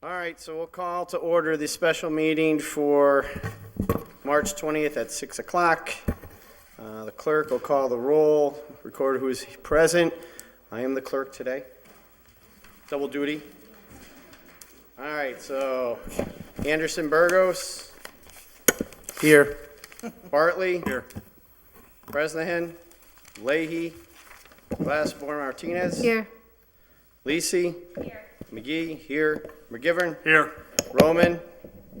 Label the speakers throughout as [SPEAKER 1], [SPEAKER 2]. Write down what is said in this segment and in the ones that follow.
[SPEAKER 1] All right, so we'll call to order the special meeting for March 20th at 6 o'clock. The clerk will call the roll, record who's present. I am the clerk today. Double duty. All right, so Anderson Burgos. Here. Bartley. Here. Bresnahan. Leahy. Glassborn Martinez.
[SPEAKER 2] Here.
[SPEAKER 1] Lisi. Here. McGee. Here. McGivern.
[SPEAKER 3] Here.
[SPEAKER 1] Roman.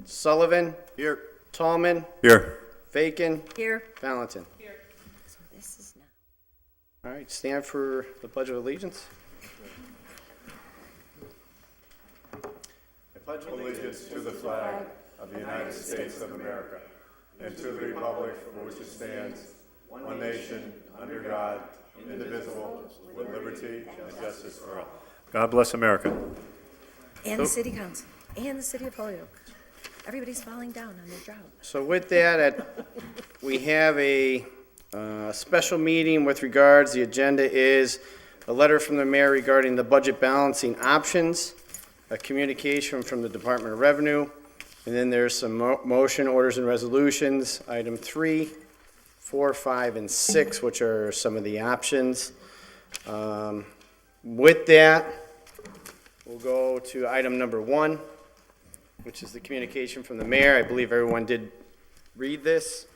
[SPEAKER 1] Sullivan.
[SPEAKER 3] Here.
[SPEAKER 1] Tallman.
[SPEAKER 3] Here.
[SPEAKER 1] Fakin.
[SPEAKER 2] Here.
[SPEAKER 1] Valentin.
[SPEAKER 2] So this is now.
[SPEAKER 1] All right, stand for the Pledge of Allegiance.
[SPEAKER 4] I pledge allegiance to the flag of the United States of America and to the republic for which it stands, one nation, under God, indivisible, with liberty and justice for all. God bless America.
[SPEAKER 2] And the city council, and the city of Holyoke. Everybody's falling down on their job.
[SPEAKER 1] So with that, we have a special meeting with regards, the agenda is a letter from the mayor regarding the budget balancing options, a communication from the Department of Revenue, and then there's some motion, orders, and resolutions, item 3, 4, 5, and 6, which are some of the options. With that, we'll go to item number 1, which is the communication from the mayor. I believe everyone did read this.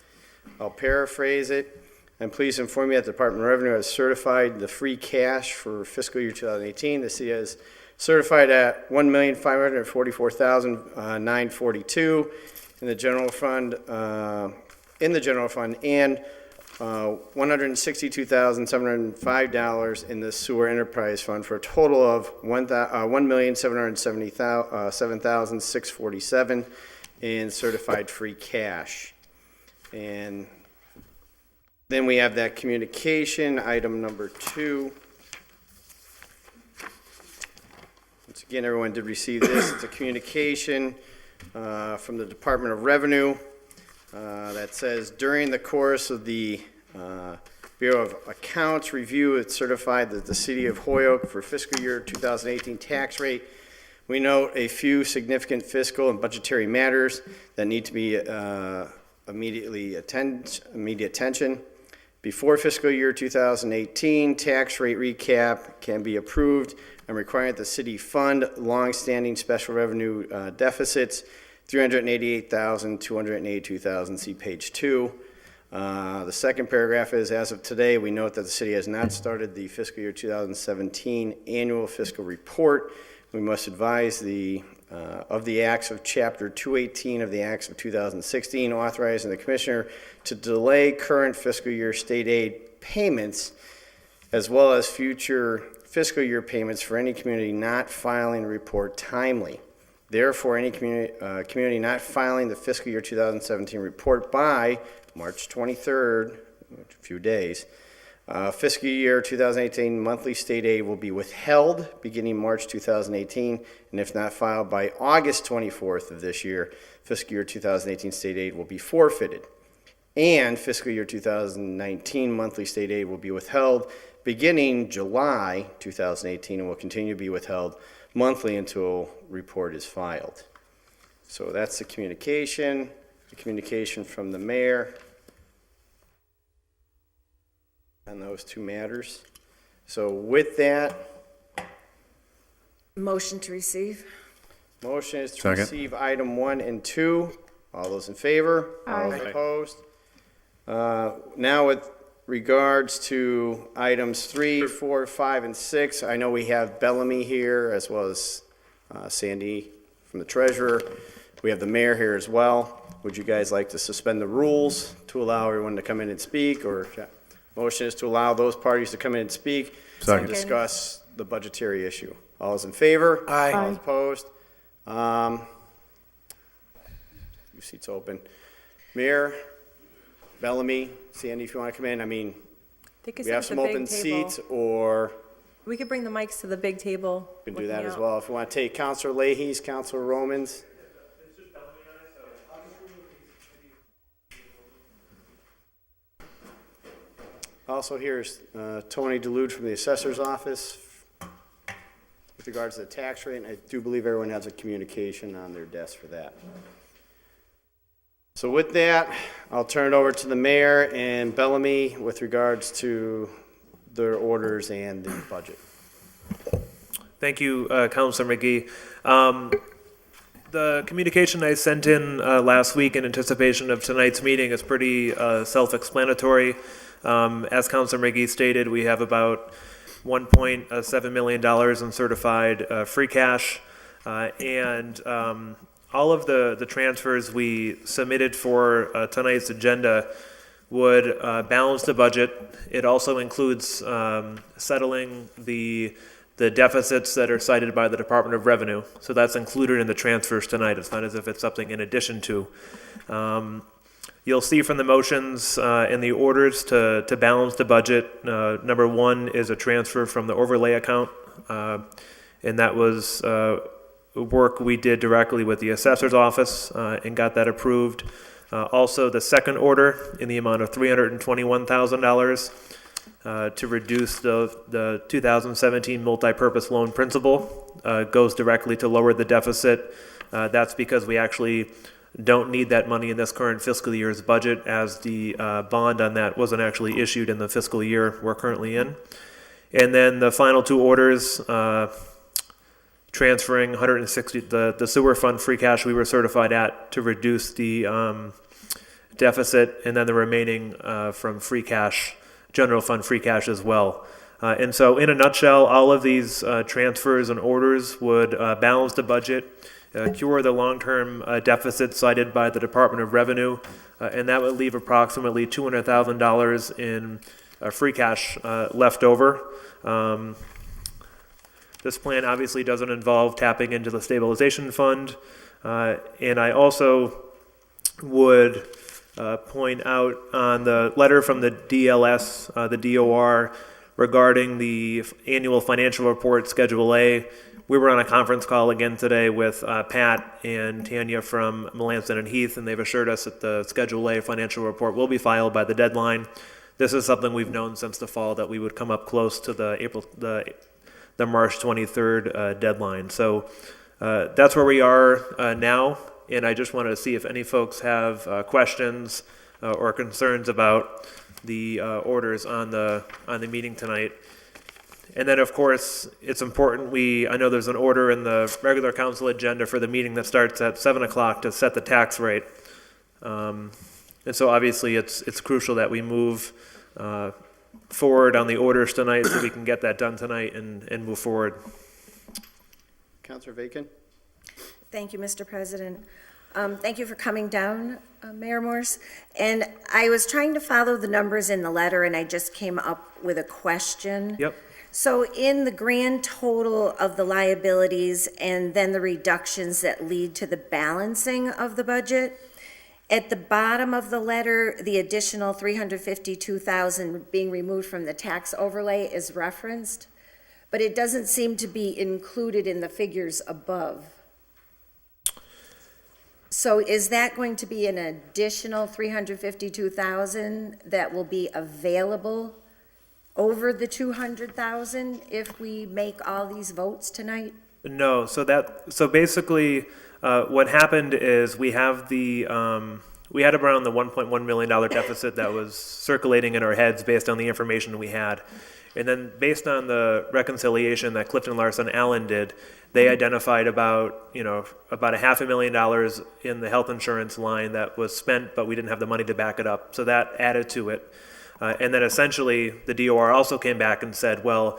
[SPEAKER 1] I'll paraphrase it. I'm pleased to inform you that the Department of Revenue has certified the free cash for fiscal year 2018. The city has certified at $1,544,942 in the general fund, and $162,705 in the sewer enterprise fund for a total of $1,777,647 in certified free cash. And then we have that communication, item number 2. Once again, everyone did receive this. It's a communication from the Department of Revenue that says, during the course of the Bureau of Accounts review, it's certified that the city of Holyoke for fiscal year 2018 tax rate, we note a few significant fiscal and budgetary matters that need to be immediate attention. Before fiscal year 2018, tax rate recap can be approved and requiring that the city fund longstanding special revenue deficits, $388,282, see page 2. The second paragraph is, as of today, we note that the city has not started the fiscal year 2017 annual fiscal report. We must advise of the acts of Chapter 218 of the Acts of 2016, authorizing the Commissioner to delay current fiscal year state aid payments, as well as future fiscal year payments for any community not filing a report timely. Therefore, any community not filing the fiscal year 2017 report by March 23rd, a few days, fiscal year 2018 monthly state aid will be withheld beginning March 2018, and if not filed by August 24th of this year, fiscal year 2018 state aid will be forfeited. And fiscal year 2019 monthly state aid will be withheld beginning July 2018 and will continue to be withheld monthly until report is filed. So that's the communication from the mayor on those two matters. So with that,
[SPEAKER 2] Motion to receive.
[SPEAKER 1] motion is to
[SPEAKER 4] Second.
[SPEAKER 1] receive item 1 and 2. All those in favor? All those opposed? Now with regards to items 3, 4, 5, and 6, I know we have Bellamy here as well as Sandy from the treasurer. We have the mayor here as well. Would you guys like to suspend the rules to allow everyone to come in and speak, or motion is to allow those parties to come in and speak and discuss the budgetary issue? All those in favor?
[SPEAKER 3] Aye.
[SPEAKER 1] All those opposed? Your seat's open. Mayor, Bellamy, Sandy, if you want to come in, I mean,
[SPEAKER 5] They could
[SPEAKER 1] we have
[SPEAKER 5] sit
[SPEAKER 1] some
[SPEAKER 5] at the big
[SPEAKER 1] open
[SPEAKER 5] table.
[SPEAKER 1] seats, or
[SPEAKER 5] We could bring the mics to the big table.
[SPEAKER 1] we can do
[SPEAKER 5] looking
[SPEAKER 1] that as
[SPEAKER 5] out.
[SPEAKER 1] well. If you want to take Counselor Leahy's, Counselor Roman's. Also here is Tony DeLude from the Assessor's Office. with regards to the tax rate, and I do believe everyone has a communication on their desk for that. So with that, I'll turn it over to the mayor and Bellamy with regards to their orders and the budget.
[SPEAKER 3] Thank you, Councilor McGee. The communication I sent in last week in anticipation of tonight's meeting is pretty self-explanatory. As Councilor McGee stated, we have about $1.7 million in certified free cash, and all of the transfers we submitted for tonight's agenda would balance the budget. It also includes settling the deficits that are cited by the Department of Revenue. So that's included in the transfers tonight. It's not as if it's something in addition to. You'll see from the motions in the orders to balance the budget, number one is a transfer from the overlay account. And that was work we did directly with the assessor's office and got that approved. Also, the second order in the amount of $321,000 to reduce the 2017 multi-purpose loan principal goes directly to lower the deficit. That's because we actually don't need that money in this current fiscal year's budget, as the bond on that wasn't actually issued in the fiscal year we're currently in. And then the final two orders, transferring 160, the sewer fund free cash we were certified at to reduce the deficit, and then the remaining from free cash, general fund free cash as well. And so in a nutshell, all of these transfers and orders would balance the budget, cure the long-term deficit cited by the Department of Revenue, and that would leave approximately $200,000 in free cash left over. This plan obviously doesn't involve tapping into the stabilization fund, and I also would point out on the letter from the DLS, the DOR, regarding the annual financial report, Schedule A. We were on a conference call again today with Pat and Tanya from Melanson and Heath, and they've assured us that the Schedule A financial report will be filed by the deadline. This is something we've known since the fall, that we would come up close to the March 23rd deadline. So that's where we are now. And I just wanted to see if any folks have questions or concerns about the orders on the meeting tonight. And then, of course, it's important I know there's an order in the regular council agenda for the meeting that starts at 7 o'clock to set the tax rate. And so obviously it's crucial that we move forward on the orders tonight so we can get that done tonight and move forward.
[SPEAKER 1] Councilor Vacan?
[SPEAKER 2] Thank you, Mr. President. Thank you for coming down, Mayor Morse. And I was trying to follow the numbers in the letter, and I just came up with a question.
[SPEAKER 3] Yep.
[SPEAKER 2] So in the grand total of the liabilities and then the reductions that lead to the balancing of the budget, at the bottom of the letter, the additional $352,000 being removed from the tax overlay is referenced, but it doesn't seem to be included in the figures above. So is that going to be an additional $352,000 that will be available over the $200,000 if we make all these votes tonight?
[SPEAKER 3] No, so basically, what happened is we had around the $1.1 million deficit that was circulating in our heads based on the information we had. And then based on the reconciliation that Clifton Larson Allen did, they identified about $500,000 in the health insurance line that was spent, but we didn't have the money to back it up. So that added to it. And then essentially the DOR also came back and said, well,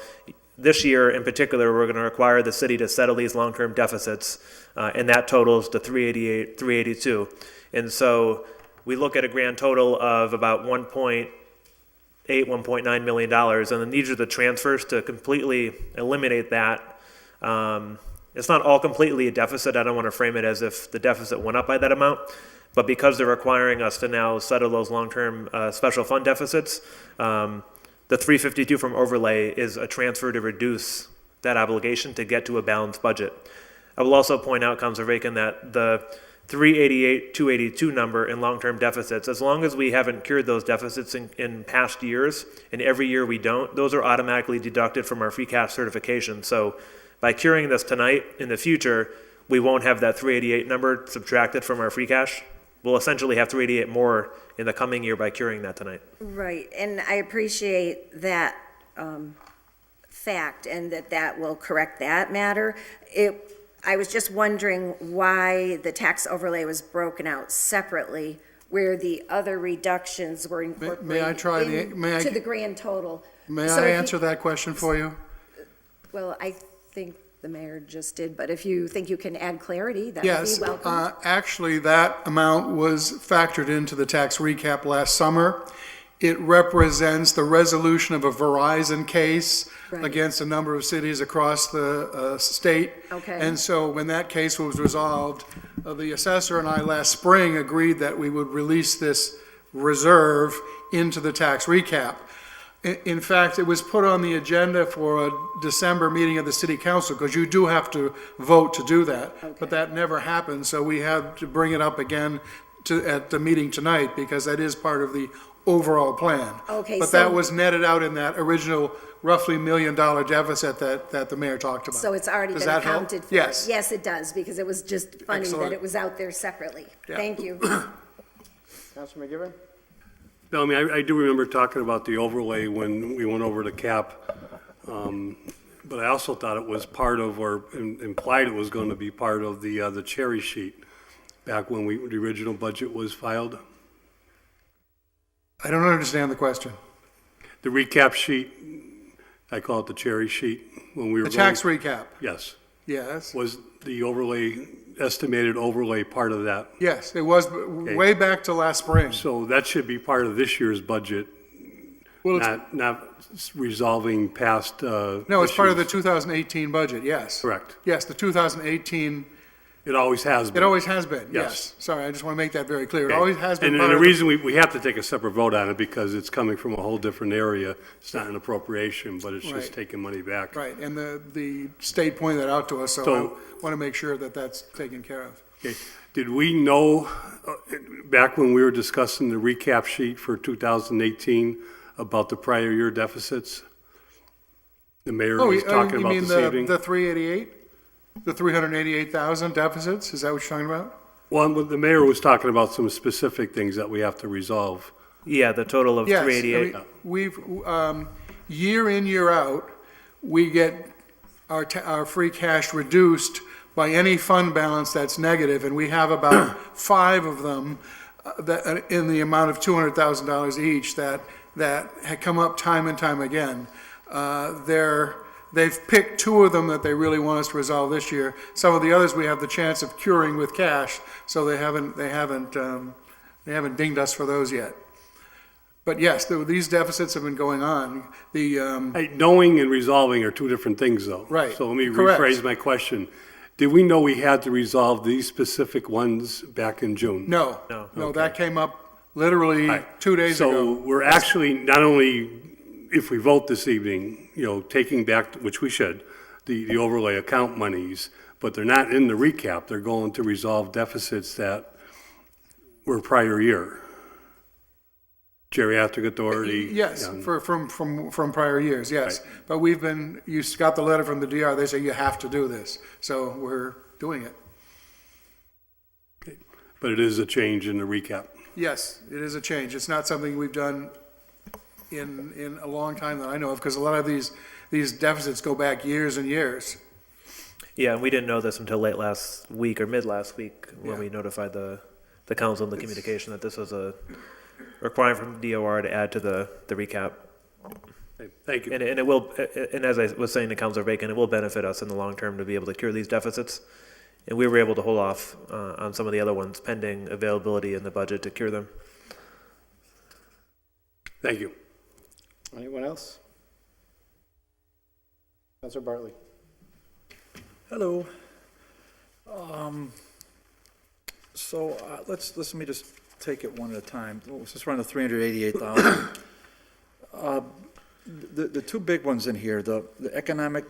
[SPEAKER 3] this year in particular, we're going to require the city to settle these long-term deficits, and that totals to $388, $382. And so we look at a grand total of about $1.9 million, and then these are the transfers to completely eliminate that. It's not all completely a deficit. I don't want to frame it as if the deficit went up by that amount, but because they're requiring us to now settle those long-term special fund deficits, the 352 from overlay is a transfer to reduce that obligation to get to a balanced budget. I will also point out, Councilor Vacan, that the 388, 282 number in long-term deficits, as long as we haven't cured those deficits in past years, and every year we don't, those are automatically deducted from our free cash certification. So By curing this tonight, in the future, we won't have that 388 number subtracted from our free cash. We'll essentially have 388 more in the coming year by curing that tonight.
[SPEAKER 2] Right, and I appreciate that fact and that will correct that matter. I was just wondering why the tax overlay was broken out separately, where the other reductions were incorporated
[SPEAKER 6] May I try the-
[SPEAKER 2] to the grand total.
[SPEAKER 6] May
[SPEAKER 2] So
[SPEAKER 6] I
[SPEAKER 2] if you-
[SPEAKER 6] answer that question for you?
[SPEAKER 2] Well, I think the mayor just did, but if you think you can add clarity, that would
[SPEAKER 6] Yes,
[SPEAKER 2] be welcome.
[SPEAKER 6] actually, that amount was factored into the tax recap last summer. It represents the resolution of a Verizon case
[SPEAKER 2] Right.
[SPEAKER 6] against a number of cities across the state.
[SPEAKER 2] Okay.
[SPEAKER 6] And so when that case was resolved, the assessor and I last spring agreed that we would release this reserve into the tax recap. In fact, it was put on the agenda for a December meeting of the city council, because you do have to vote to do that. But that never happened, so we had to bring it up again at the meeting tonight, because that is part of the overall plan.
[SPEAKER 2] Okay,
[SPEAKER 6] But
[SPEAKER 2] so-
[SPEAKER 6] that was netted out in that original roughly $1 million deficit that the mayor talked about.
[SPEAKER 2] So it's already
[SPEAKER 6] Does
[SPEAKER 2] been
[SPEAKER 6] that help?
[SPEAKER 2] accounted for?
[SPEAKER 6] Yes.
[SPEAKER 2] Yes, it does, because it was just funny that
[SPEAKER 6] Excellent.
[SPEAKER 2] it was out there separately.
[SPEAKER 6] Yeah.
[SPEAKER 2] Thank you.
[SPEAKER 1] Councilor McGivern?
[SPEAKER 7] No, I mean, I do remember talking about the overlay when we went over the cap. But I also thought it was part of, or implied it was going to be part of the cherry sheet back when the original budget was filed.
[SPEAKER 6] I don't understand the question.
[SPEAKER 7] The recap sheet, I call it the cherry sheet, when we were
[SPEAKER 6] The tax
[SPEAKER 7] voting.
[SPEAKER 6] recap,
[SPEAKER 7] Yes.
[SPEAKER 6] yes.
[SPEAKER 7] Was the overlay, estimated overlay part of that?
[SPEAKER 6] Yes, it was way back to last spring.
[SPEAKER 7] So that should be part of this year's budget,
[SPEAKER 6] Well, it's-
[SPEAKER 7] not resolving past
[SPEAKER 6] No, it's part of the
[SPEAKER 7] issues.
[SPEAKER 6] 2018 budget, yes.
[SPEAKER 7] Correct.
[SPEAKER 6] Yes, the 2018,
[SPEAKER 7] It always has been.
[SPEAKER 6] it always has been,
[SPEAKER 7] Yes.
[SPEAKER 6] yes. Sorry, I just want to make that very clear. It
[SPEAKER 7] Okay.
[SPEAKER 6] always has been
[SPEAKER 7] And
[SPEAKER 6] part
[SPEAKER 7] the
[SPEAKER 6] of the...
[SPEAKER 7] reason we have to take a separate vote on it, because it's coming from a whole different area. It's not an appropriation, but it's
[SPEAKER 6] Right.
[SPEAKER 7] just taking money back.
[SPEAKER 6] Right, and the state pointed that out to us, so I
[SPEAKER 7] So-
[SPEAKER 6] want to make sure that that's taken care of.
[SPEAKER 7] Okay. Did we know, back when we were discussing the recap sheet for 2018, about the prior year deficits? The mayor was talking
[SPEAKER 6] you
[SPEAKER 7] about
[SPEAKER 6] mean
[SPEAKER 7] this evening?
[SPEAKER 6] the 388? The 388,000 deficits, is that what you're talking about?
[SPEAKER 7] Well, the mayor was talking about some specific things that we have to resolve.
[SPEAKER 3] Yeah, the total of
[SPEAKER 6] Yes, I
[SPEAKER 3] 388.
[SPEAKER 6] mean, we've, year in, year out, we get our free cash reduced by any fund balance that's negative, and we have about 5 of them that, in the amount of $200,000 each, that had come up time and time again. They've picked 2 of them that they really want us to resolve this year. Some of the others we have the chance of curing with cash, so they haven't dinged us for those yet. But yes, these deficits have been going on.
[SPEAKER 7] Hey, knowing and resolving are two different things, though.
[SPEAKER 6] Right.
[SPEAKER 7] So let me
[SPEAKER 6] Correct.
[SPEAKER 7] rephrase my question. Did we know we had to resolve these specific ones back in June?
[SPEAKER 6] No, that came up literally
[SPEAKER 7] Right.
[SPEAKER 6] 2 days
[SPEAKER 7] So
[SPEAKER 6] ago.
[SPEAKER 7] we're actually, not only, if we vote this evening, taking back, which we should, the overlay account monies, but they're not in the recap. They're going to resolve deficits that were prior year. Geriatric authority.
[SPEAKER 6] Yes,
[SPEAKER 7] yeah.
[SPEAKER 6] from prior years, yes. But you got the letter from the DR, they say you have to do this, so we're doing it.
[SPEAKER 7] But it is a change in the recap.
[SPEAKER 6] Yes, it is a change. It's not something we've done in a long time that I know of, because a lot of these deficits go back years and years.
[SPEAKER 3] Yeah, and we didn't know this until late last week or mid last week when
[SPEAKER 6] Yeah.
[SPEAKER 3] we notified the council and the communication that this was a requirement from DOR to add to the recap.
[SPEAKER 7] Okay, thank you.
[SPEAKER 3] And it will, and as I was saying to Councilor Bacon, it will benefit us in the long term to be able to cure these deficits. And we were able to hold off on some of the other ones pending availability in the budget to cure them.
[SPEAKER 7] Thank you.
[SPEAKER 1] Anyone else? Councilor Bartley?
[SPEAKER 8] Hello. Let me just take it one at a time. Let's just run the 388,000. The 2 big ones in here, the economic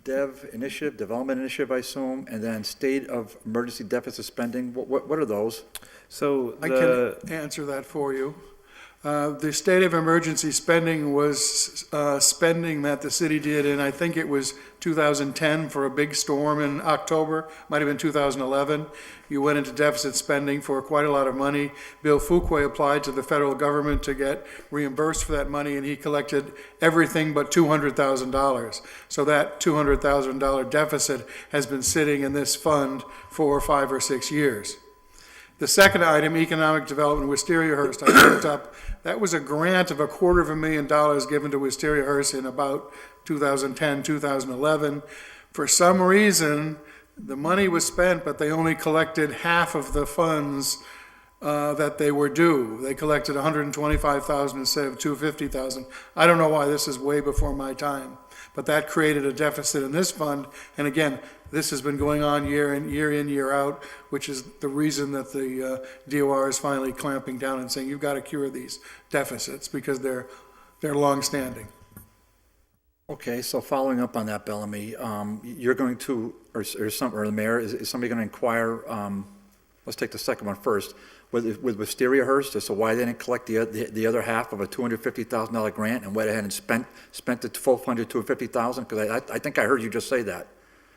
[SPEAKER 8] development initiative, I assume, and then state of emergency deficit spending. What are those?
[SPEAKER 3] So
[SPEAKER 6] I
[SPEAKER 3] the,
[SPEAKER 6] can answer that for you. The state of emergency spending was spending that the city did in, I think it was 2010 for a big storm in October, might have been 2011. You went into deficit spending for quite a lot of money. Bill Fuqua applied to the federal government to get reimbursed for that money, and he collected everything but $200,000. So that $200,000 deficit has been sitting in this fund for 5 or 6 years. The second item, economic development, Wisteria-Hearst, I looked up, that was a grant of $250,000 given to Wisteria-Hearst in about 2010, 2011. For some reason, the money was spent, but they only collected half of the funds that they were due. They collected $125,000 instead of $250,000. I don't know why, this is way before my time, but that created a deficit in this fund. And again, this has been going on year in, year out, which is the reason that the DOR is finally clamping down and saying, you've got to cure these deficits because they're longstanding.
[SPEAKER 8] Okay, so following up on that, Bellamy, you're going to, or the mayor, is somebody going to inquire, let's take the second one first, with Wisteria-Hearst as to why they didn't collect the other half of a $250,000 grant and went ahead and spent the full $250,000? Because I think I heard you just say that.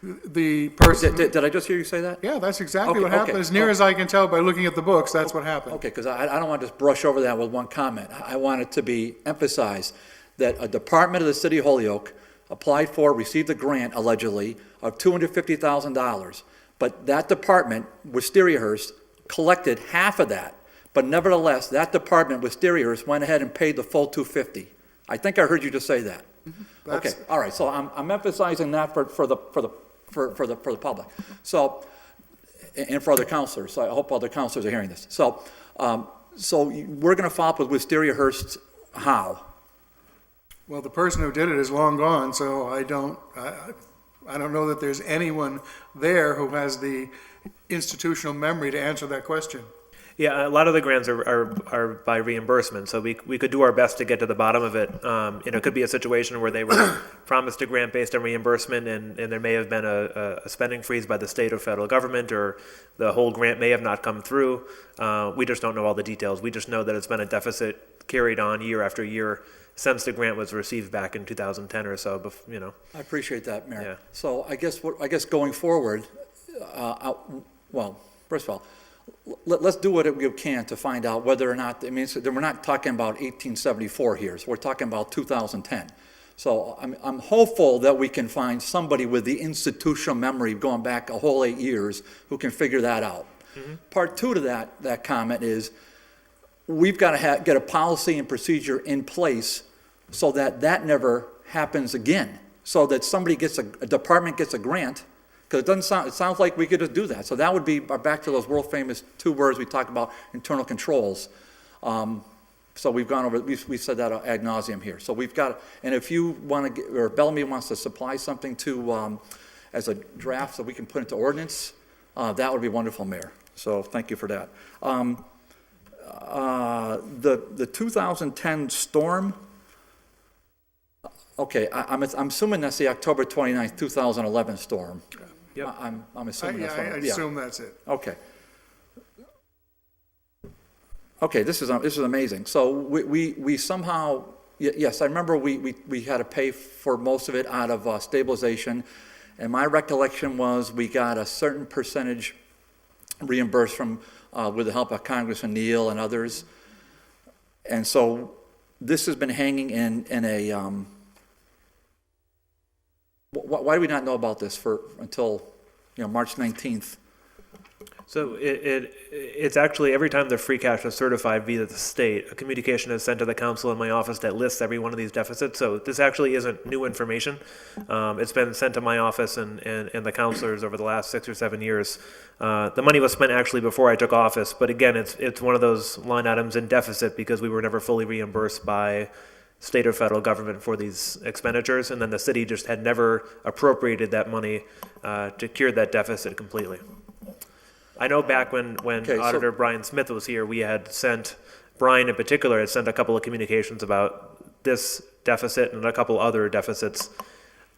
[SPEAKER 6] The person...
[SPEAKER 8] Did I just hear you say that?
[SPEAKER 6] Yeah, that's exactly
[SPEAKER 8] Okay,
[SPEAKER 6] what happened.
[SPEAKER 8] okay.
[SPEAKER 6] As near as I can tell by looking at the books, that's what happened.
[SPEAKER 8] Okay, because I don't want to just brush over that with one comment. I want it to be emphasized that a department of the city of Holyoke applied for, received a grant allegedly of $250,000, but that department, Wisteria-Hearst, collected half of that. But nevertheless, that department, Wisteria-Hearst, went ahead and paid the full $250,000. I think I heard you just say that. Okay, all right. So I'm emphasizing that for the public. So, and for other counselors. So I hope other counselors are hearing this. So we're going to follow up with Wisteria-Hearst. How?
[SPEAKER 6] Well, the person who did it is long gone, so I don't know that there's anyone there who has the institutional memory to answer that question.
[SPEAKER 3] Yeah, a lot of the grants are by reimbursement, so we could do our best to get to the bottom of it. It could be a situation where they were promised a grant based on reimbursement, and there may have been a spending freeze by the state or federal government, or the whole grant may have not come through. We just don't know all the details. We just know that it's been a deficit carried on year after year since the grant was received back in 2010 or so.
[SPEAKER 8] I appreciate that, Mayor.
[SPEAKER 3] Yeah.
[SPEAKER 8] So I guess going forward, well, first of all, let's do what we can to find out whether or not, we're not talking about 1874 here, so we're talking about 2010. So I'm hopeful that we can find somebody with the institutional memory going back a whole 8 years who can figure that out. Mm-hmm. Part two to that comment is we've got to get a policy and procedure in place so that never happens again, so that somebody a department gets a grant. Because it sounds like we could just do that. So that would be back to those world famous 2 words we talked about, internal controls. So we've gone over, we've said that ad nauseum here. So we've got, and if you want to, or Bellamy wants to supply something to, as a draft so we can put into ordinance, that would be wonderful, Mayor. So thank you for that. The 2010 storm, okay, I'm assuming that's the October 29th, 2011 storm.
[SPEAKER 3] Yep.
[SPEAKER 6] I'm
[SPEAKER 8] assuming that's what.
[SPEAKER 6] I assume that's it.
[SPEAKER 8] Okay. Okay, this is amazing. So we somehow, yes, I remember we had to pay for most of it out of stabilization, and my recollection was we got a certain percentage reimbursed from with the help of Congressman Neal and others, and so this has been hanging in a. Why do we not know about this until March 19th?
[SPEAKER 3] So it's actually every time the free cash is certified via the state, a communication is sent to the council in my office that lists every one of these deficits. So this actually isn't new information. It's been sent to my office and the councilors over the last 6 or 7 years. The money was spent actually before I took office, but again, it's one of those line items in deficit because we were never fully reimbursed by state or federal government for these expenditures, and then the city just had never appropriated that money to cure that deficit completely. I know back when Auditor Brian Smith was here, we had sent, Brian in particular, had sent a couple of communications about this deficit and a couple other deficits,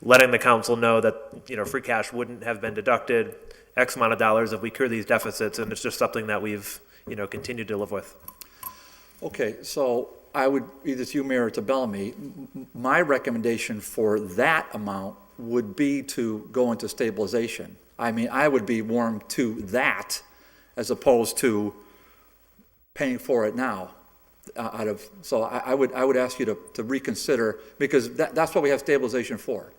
[SPEAKER 3] letting the council know that, free cash wouldn't have been deducted X amount of dollars if we cure these deficits, and it's just something that we've, continued to live with.
[SPEAKER 8] Okay, so I would, either to you, Mayor, or to Bellamy, my recommendation for that amount would be to go into stabilization. I mean, I would be warm to that as opposed to paying for it now. So I would ask you to reconsider, because that's what we have stabilization for,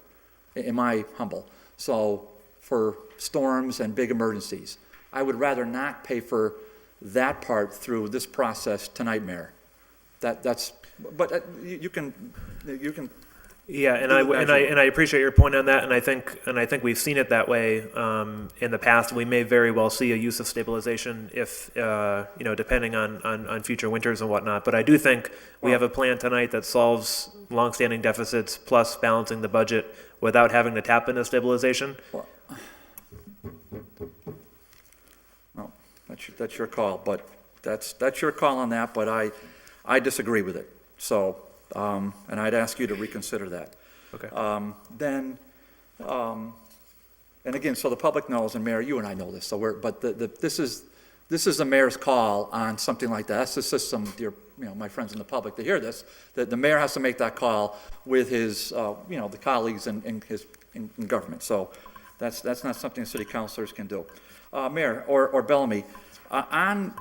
[SPEAKER 8] in my humble. So for storms and big emergencies, I would rather not pay for that part through this process tonight, Mayor. But you can.
[SPEAKER 3] Yeah, and I appreciate your point on that, and I think we've seen it that way in the past. We may very well see a use of stabilization if depending on future winters and whatnot. But I do think we have a plan tonight that solves longstanding deficits plus balancing the budget without having to tap into stabilization.
[SPEAKER 8] Well, that's your call, but that's your call on that. But I disagree with it. So. And I'd ask you to reconsider that.
[SPEAKER 3] Okay.
[SPEAKER 8] And again, so the public knows, and Mayor, you and I know this, so this is the mayor's call on something like that. That's the system, my friends in the public, to hear this, that the mayor has to make that call with his, the colleagues in government. So that's not something city councilors can do. Mayor, or Bellamy, I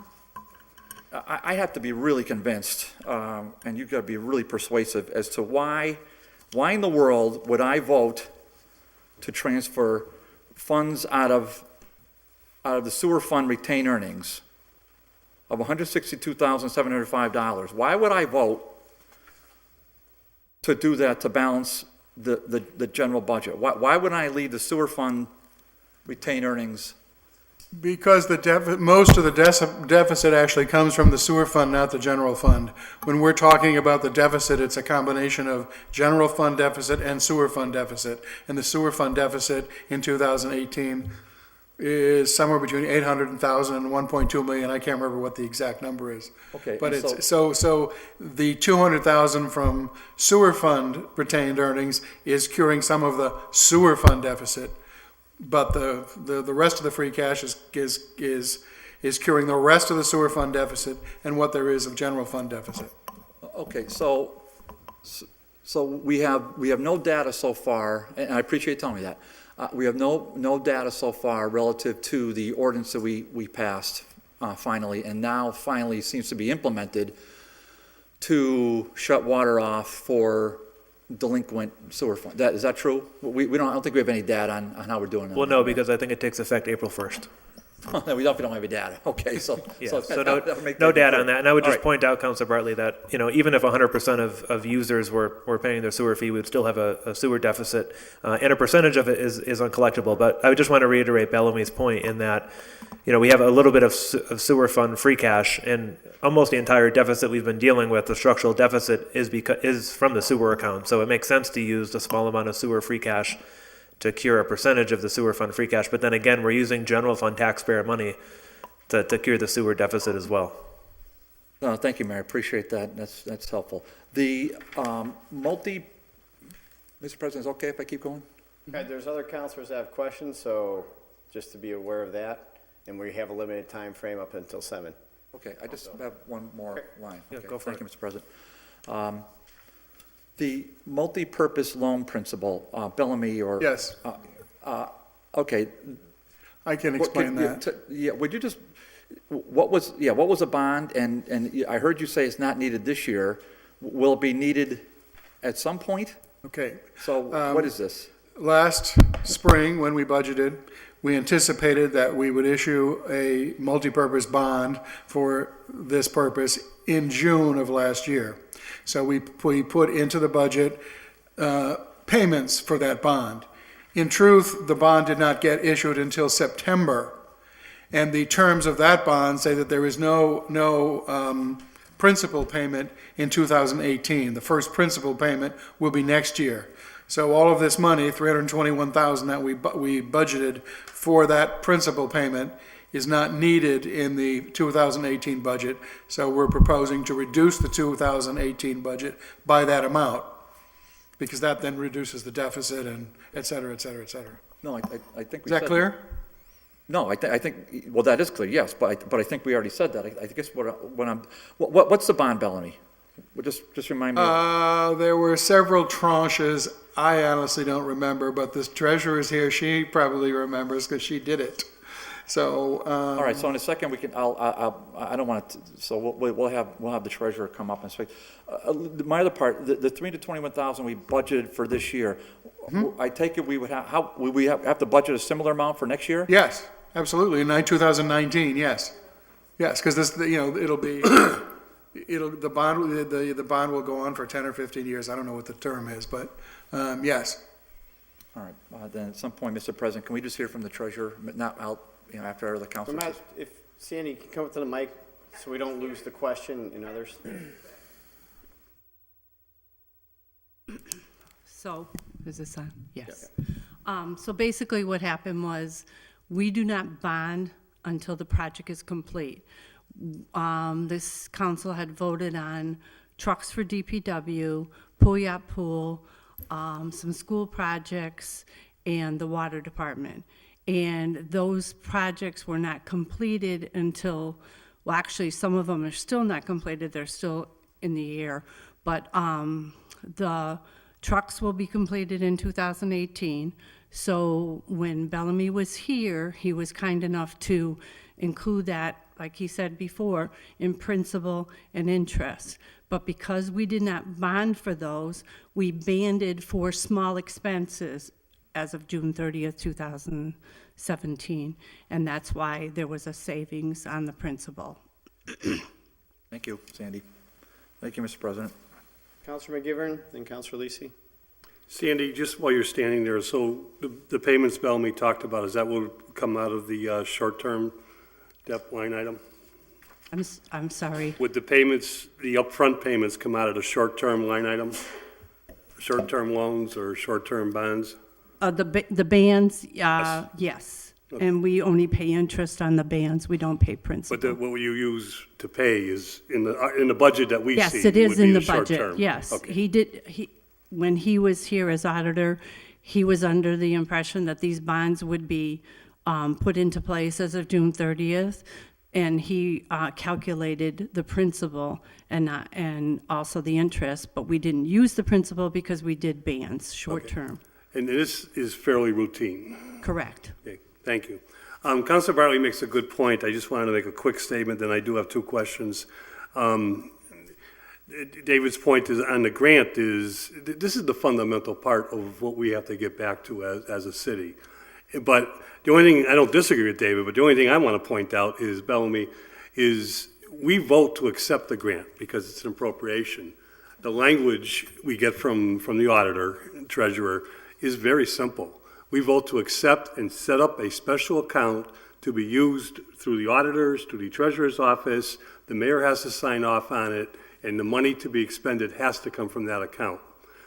[SPEAKER 8] have to be really convinced, and you've got to be really persuasive as to why in the world would I vote to transfer funds out of the sewer fund retained earnings of $162,705. Why would I vote to do that to balance the general budget? Why would I leave the sewer fund retained earnings?
[SPEAKER 6] Because most of the deficit actually comes from the sewer fund, not the general fund. When we're talking about the deficit, it's a combination of general fund deficit and sewer fund deficit. And the sewer fund deficit in 2018 is somewhere between 800,000 and 1.2 million. I can't remember what the exact number is.
[SPEAKER 8] Okay.
[SPEAKER 6] But so the 200,000 from sewer fund retained earnings is curing some of the sewer fund deficit. But the rest of the free cash is curing the rest of the sewer fund deficit and what there is of general fund deficit.
[SPEAKER 8] Okay, so we have no data so far, and I appreciate you telling me that. We have no data so far relative to the ordinance that we passed finally, and now finally seems to be implemented to shut water off for delinquent sewer fund. Is that true? I don't think we have any data on how we're doing that.
[SPEAKER 3] Well, no, because I think it takes effect April 1st.
[SPEAKER 8] We don't have any data. Okay, so.
[SPEAKER 3] Yeah, so
[SPEAKER 8] that'll make
[SPEAKER 3] no
[SPEAKER 8] that
[SPEAKER 3] data
[SPEAKER 8] clear.
[SPEAKER 3] on that. And I would
[SPEAKER 8] All
[SPEAKER 3] just
[SPEAKER 8] right.
[SPEAKER 3] point out, Councilor Bartley, that, even if 100% of users were paying their sewer fee, we would still have a sewer deficit, and a percentage of it is uncollectible. But I would just want to reiterate Bellamy's point in that, we have a little bit of sewer fund free cash, and almost the entire deficit we've been dealing with, the structural deficit, is from the sewer account. So it makes sense to use a small amount of sewer free cash to cure a percentage of the sewer fund free cash. But then again, we're using general fund taxpayer money to cure the sewer deficit as well.
[SPEAKER 8] No, thank you, Mayor. Appreciate that. That's helpful. The Mr. President, is it okay if I keep going?
[SPEAKER 1] Okay, there's other councilors that have questions, so just to be aware of that. And we have a limited time frame up until 7.
[SPEAKER 8] Okay, I just have one more line.
[SPEAKER 3] Yeah,
[SPEAKER 8] Okay,
[SPEAKER 3] go for
[SPEAKER 8] thank
[SPEAKER 3] it.
[SPEAKER 8] you, Mr. President. The multi-purpose loan principle, Bellamy or.
[SPEAKER 6] Yes,
[SPEAKER 8] Okay.
[SPEAKER 6] I can explain that.
[SPEAKER 8] Yeah, would you just, what was a bond? And I heard you say it's not needed this year. Will it be needed at some point?
[SPEAKER 6] Okay.
[SPEAKER 8] So what is this?
[SPEAKER 6] Last spring, when we budgeted, we anticipated that we would issue a multipurpose bond for this purpose in June of last year. So we put into the budget payments for that bond. In truth, the bond did not get issued until September, and the terms of that bond say that there is no principal payment in 2018. The first principal payment will be next year. So all of this money, $321,000 that we budgeted for that principal payment, is not needed in the 2018 budget. So we're proposing to reduce the 2018 budget by that amount, because that then reduces the deficit and et cetera, et cetera, et cetera.
[SPEAKER 8] No, I think we
[SPEAKER 6] Is that
[SPEAKER 8] said.
[SPEAKER 6] clear?
[SPEAKER 8] No, I think, well, that is clear, yes, but I think we already said that. I guess what's the bond, Bellamy? Well, just remind me.
[SPEAKER 6] There were several tranches. I honestly don't remember, but the treasurer is here. She probably remembers because she did it. So,
[SPEAKER 8] All right, so in a second, we can, I don't want to, so we'll have the treasurer come up and speak. My other part, the 3 to 21,000 we budgeted for this year, I take it we would would we have to budget a similar amount for next year?
[SPEAKER 6] yes, absolutely. In 2019, yes. Yes, because this, it'll be, the bond will go on for 10 or 15 years. I don't know what the term is, but, yes.
[SPEAKER 8] All right, then at some point, Mr. President, can we just hear from the treasurer, not out, after the council?
[SPEAKER 1] If Sandy can come up to the mic so we don't lose the question and others.
[SPEAKER 9] So, is this on? Yes. So basically what happened was, we do not bond until the project is complete. This council had voted on trucks for DPW, Pouillat Pool, some school projects, and the water department. And those projects were not completed until, well, actually, some of them are still not completed, they're still in the air. But the trucks will be completed in 2018. So when Bellamy was here, he was kind enough to include that, like he said before, in principal and interest. But because we did not bond for those, we banded for small expenses as of June 30th, 2017. And that's why there was a savings on the principal.
[SPEAKER 8] Thank you, Sandy. Thank you, Mr. President.
[SPEAKER 1] Counselor McGivern, then Counselor Lisi.
[SPEAKER 7] Sandy, just while you're standing there, so the payments Bellamy talked about, is that what would come out of the short-term debt line item?
[SPEAKER 9] I'm sorry.
[SPEAKER 7] Would the payments, the upfront payments come out of the short-term line item? Short-term loans or short-term bonds?
[SPEAKER 9] The bands, yes. And we only pay interest on the bands, we don't pay principal.
[SPEAKER 7] But what you use to pay is in the budget that we see.
[SPEAKER 9] Yes, it is
[SPEAKER 7] would be
[SPEAKER 9] in the
[SPEAKER 7] short-term.
[SPEAKER 9] budget, yes.
[SPEAKER 7] Okay.
[SPEAKER 9] When he was here as auditor, he was under the impression that these bonds would be put into place as of June 30th, and he calculated the principal and also the interest, but we didn't use the principal because we did bands, short-term.
[SPEAKER 7] And this is fairly routine.
[SPEAKER 9] Correct.
[SPEAKER 7] Okay, thank you. Councilor Bartley makes a good point. I just wanted to make a quick statement, then I do have two questions. David's point is on the grant is, this is the fundamental part of what we have to get back to as a city. But the only thing, I don't disagree with David, but the only thing I want to point out is, Bellamy, is we vote to accept the grant because it's an appropriation. The language we get from the auditor, treasurer, is very simple. We vote to accept and set up a special account to be used through the auditors, through the treasurer's office. The mayor has to sign off on it, and the money to be expended has to come from that account.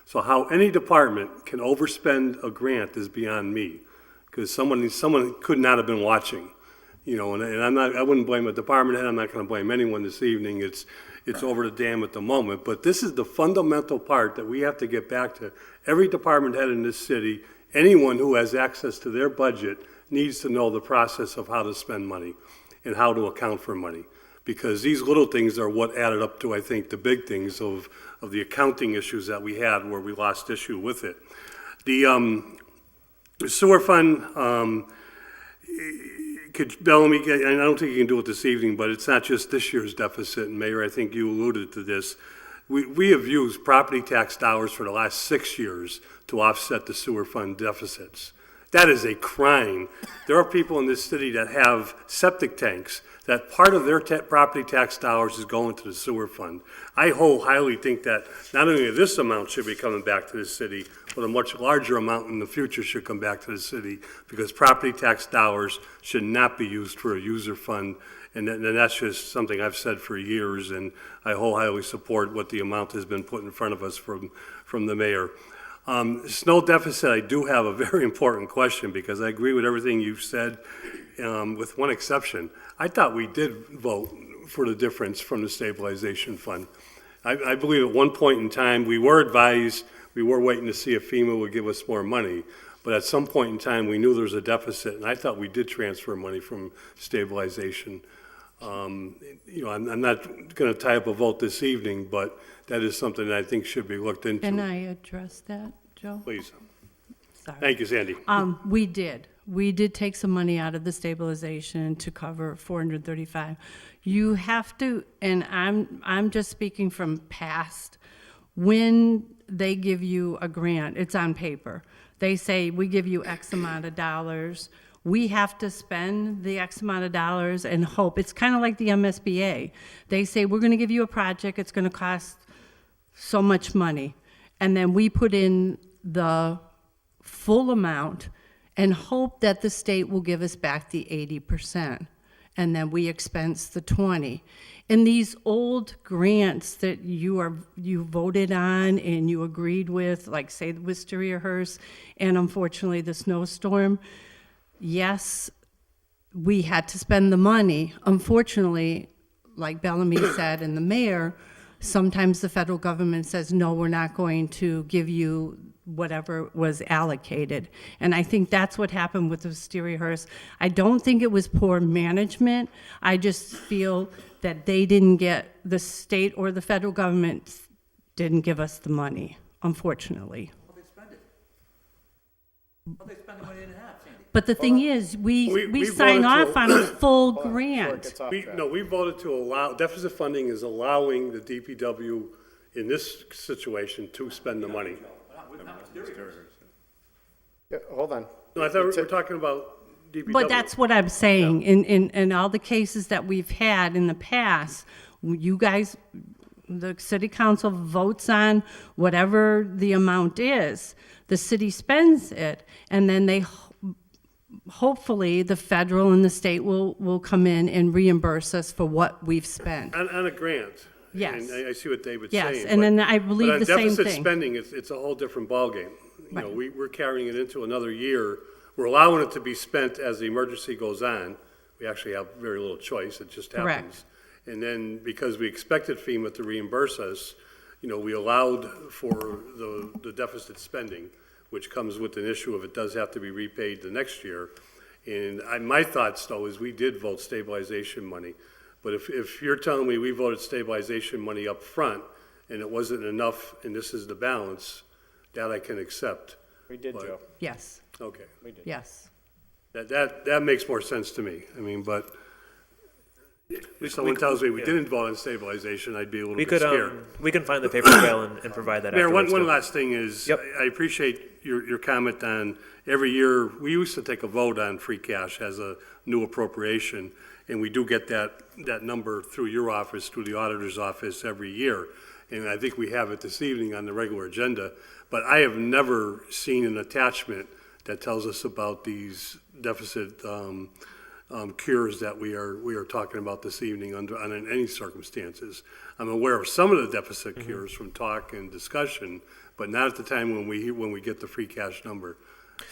[SPEAKER 7] So how any department can overspend a grant is beyond me, because someone could not have been watching, and I wouldn't blame a department head. I'm not going to blame anyone this evening. It's over the dam at the moment, but this is the fundamental part that we have to get back to. Every department head in this city, anyone who has access to their budget needs to know the process of how to spend money and how to account for money. Because these little things are what added up to, I think, the big things of the accounting issues that we had where we lost issue with it. The sewer fund, Bellamy, and I don't think you can do it this evening, but it's not just this year's deficit, and Mayor, I think you alluded to this. We have used property tax dollars for the last 6 years to offset the sewer fund deficits. That is a crime. There are people in this city that have septic tanks that part of their property tax dollars is going to the sewer fund. I wholeheartedly think that not only this amount should be coming back to the city, but a much larger amount in the future should come back to the city, because property tax dollars should not be used for a user fund. And that's just something I've said for years, and I wholeheartedly support what the amount has been put in front of us from the mayor. Snow deficit, I do have a very important question, because I agree with everything you've said, with one exception. I thought we did vote for the difference from the stabilization fund. I believe at one point in time, we were advised, we were waiting to see if FEMA would give us more money, But at some point in time, we knew there was a deficit, and I thought we did transfer money from stabilization. You know, I'm not going to tie up a vote this evening, but that is something that I think should be looked into.
[SPEAKER 9] Can I address that, Joe?
[SPEAKER 7] Please.
[SPEAKER 9] Sorry.
[SPEAKER 7] Thank you, Sandy.
[SPEAKER 9] We did. We did take some money out of the stabilization to cover 435. You have to, and I'm just speaking from past, when they give you a grant, it's on paper. They say, we give you X amount of dollars. We have to spend the X amount of dollars and hope. It's kind of like the MSBA. They say, we're going to give you a project, it's going to cost so much money. And then we put in the full amount and hope that the state will give us back the 80%. And then we expense the 20. And these old grants that you voted on and you agreed with, like say the Wisteria Hearst, and unfortunately the snowstorm, yes, we had to spend the money. Unfortunately, like Bellamy said and the mayor, sometimes the federal government says, no, we're not going to give you whatever was allocated. And I think that's what happened with the Wisteria Hearst. I don't think it was poor management. I just feel that they didn't get, the state or the federal government didn't give us the money, unfortunately.
[SPEAKER 8] How they spend it? How they spend the money in half, Sandy?
[SPEAKER 9] But the thing is,
[SPEAKER 7] We
[SPEAKER 9] we sign
[SPEAKER 7] voted
[SPEAKER 9] off
[SPEAKER 7] to-
[SPEAKER 9] on a full
[SPEAKER 1] Before it
[SPEAKER 9] grant.
[SPEAKER 1] gets off track.
[SPEAKER 7] We voted to allow, deficit funding is allowing the DPW in this situation to spend the money.
[SPEAKER 1] Yeah, hold on.
[SPEAKER 7] No, I thought we were talking about DPW.
[SPEAKER 9] But that's what I'm saying, in all the cases that we've had in the past, you guys, the city council votes on whatever the amount is, the city spends it, and then they, hopefully, the federal and the state will come in and reimburse us for what we've spent.
[SPEAKER 7] On a grant.
[SPEAKER 9] Yes.
[SPEAKER 7] And I see what David's
[SPEAKER 9] Yes,
[SPEAKER 7] saying.
[SPEAKER 9] and
[SPEAKER 7] but-
[SPEAKER 9] then I believe the
[SPEAKER 7] But
[SPEAKER 9] same
[SPEAKER 7] on deficit
[SPEAKER 9] thing.
[SPEAKER 7] spending, it's a whole different ballgame. You know,
[SPEAKER 9] Right.
[SPEAKER 7] we're carrying it into another year. We're allowing it to be spent as the emergency goes on. We actually have very little choice, it just
[SPEAKER 9] Correct.
[SPEAKER 7] happens. And then, because we expected FEMA to reimburse us, you know, we allowed for the deficit spending, which comes with an issue of it does have to be repaid the next year. And my thoughts, though, is we did vote stabilization money. But if you're telling me we voted stabilization money up front and it wasn't enough and this is the balance, that I can accept.
[SPEAKER 1] We did,
[SPEAKER 7] But-
[SPEAKER 1] Joe.
[SPEAKER 9] Yes,
[SPEAKER 7] Okay.
[SPEAKER 9] yes.
[SPEAKER 7] That makes more sense to me. I mean, but if someone tells me we didn't vote on stabilization, I'd be a little
[SPEAKER 3] We
[SPEAKER 7] bit
[SPEAKER 3] could,
[SPEAKER 7] scared.
[SPEAKER 3] we can find the paper trail and provide that
[SPEAKER 7] Mayor,
[SPEAKER 3] afterwards.
[SPEAKER 7] one
[SPEAKER 3] too.
[SPEAKER 7] last thing is,
[SPEAKER 3] Yep.
[SPEAKER 7] I appreciate your comment on every year, we used to take a vote on free cash as a new appropriation, and we do get that number through your office, through the auditor's office every year. And I think we have it this evening on the regular agenda, but I have never seen an attachment that tells us about these deficit cures that we are talking about this evening under any circumstances. I'm aware of some of the deficit cures from talk and discussion, but not at the time when we get the free cash number.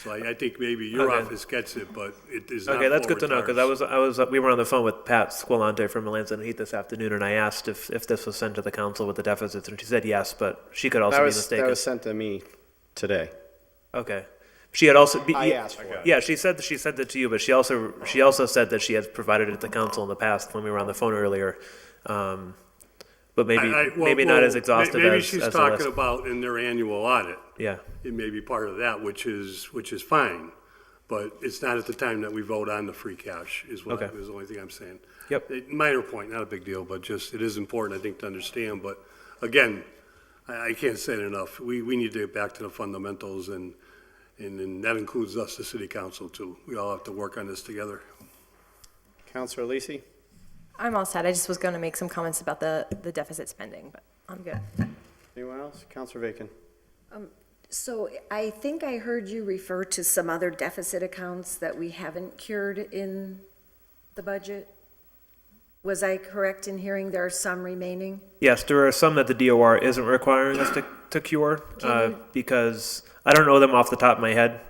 [SPEAKER 7] So I think maybe your
[SPEAKER 3] Okay.
[SPEAKER 7] office gets it, but it is not
[SPEAKER 3] Okay, that's good to know,
[SPEAKER 7] forward
[SPEAKER 3] because we were on the phone with Pat Squilante from Melanson Heat this afternoon, and I asked if this was sent to the council with the deficits, and she said yes, but she could also
[SPEAKER 1] That
[SPEAKER 3] be
[SPEAKER 1] was
[SPEAKER 3] mistaken.
[SPEAKER 1] sent to me today.
[SPEAKER 3] Okay. She had also.
[SPEAKER 1] I asked for it.
[SPEAKER 3] Yeah, she said that to you, but she also said that she had provided it to council in the past when we were on the phone earlier. But maybe not as exhaustive
[SPEAKER 7] maybe
[SPEAKER 3] as
[SPEAKER 7] she's
[SPEAKER 3] the
[SPEAKER 7] talking
[SPEAKER 3] list.
[SPEAKER 7] about in their annual audit.
[SPEAKER 3] Yeah.
[SPEAKER 7] It may be part of that, which is fine, but it's not at the time that we vote on the free cash, is
[SPEAKER 3] Okay.
[SPEAKER 7] the only thing I'm saying.
[SPEAKER 3] Yep.
[SPEAKER 7] Minor point, not a big deal, but just, it is important, I think, to understand, but again, I can't say it enough. We need to get back to the fundamentals, and that includes us, the city council, too. We all have to work on this together.
[SPEAKER 1] Counselor Lisi?
[SPEAKER 5] I'm all set. I just was going to make some comments about the deficit spending, but I'm good.
[SPEAKER 1] Anyone else? Counselor Bacon?
[SPEAKER 2] So I think I heard you refer to some other deficit accounts that we haven't cured in the budget. Was I correct in hearing there are some remaining?
[SPEAKER 3] Yes, there are some that the DOR isn't requiring us to cure, because I don't know them off the top of my head.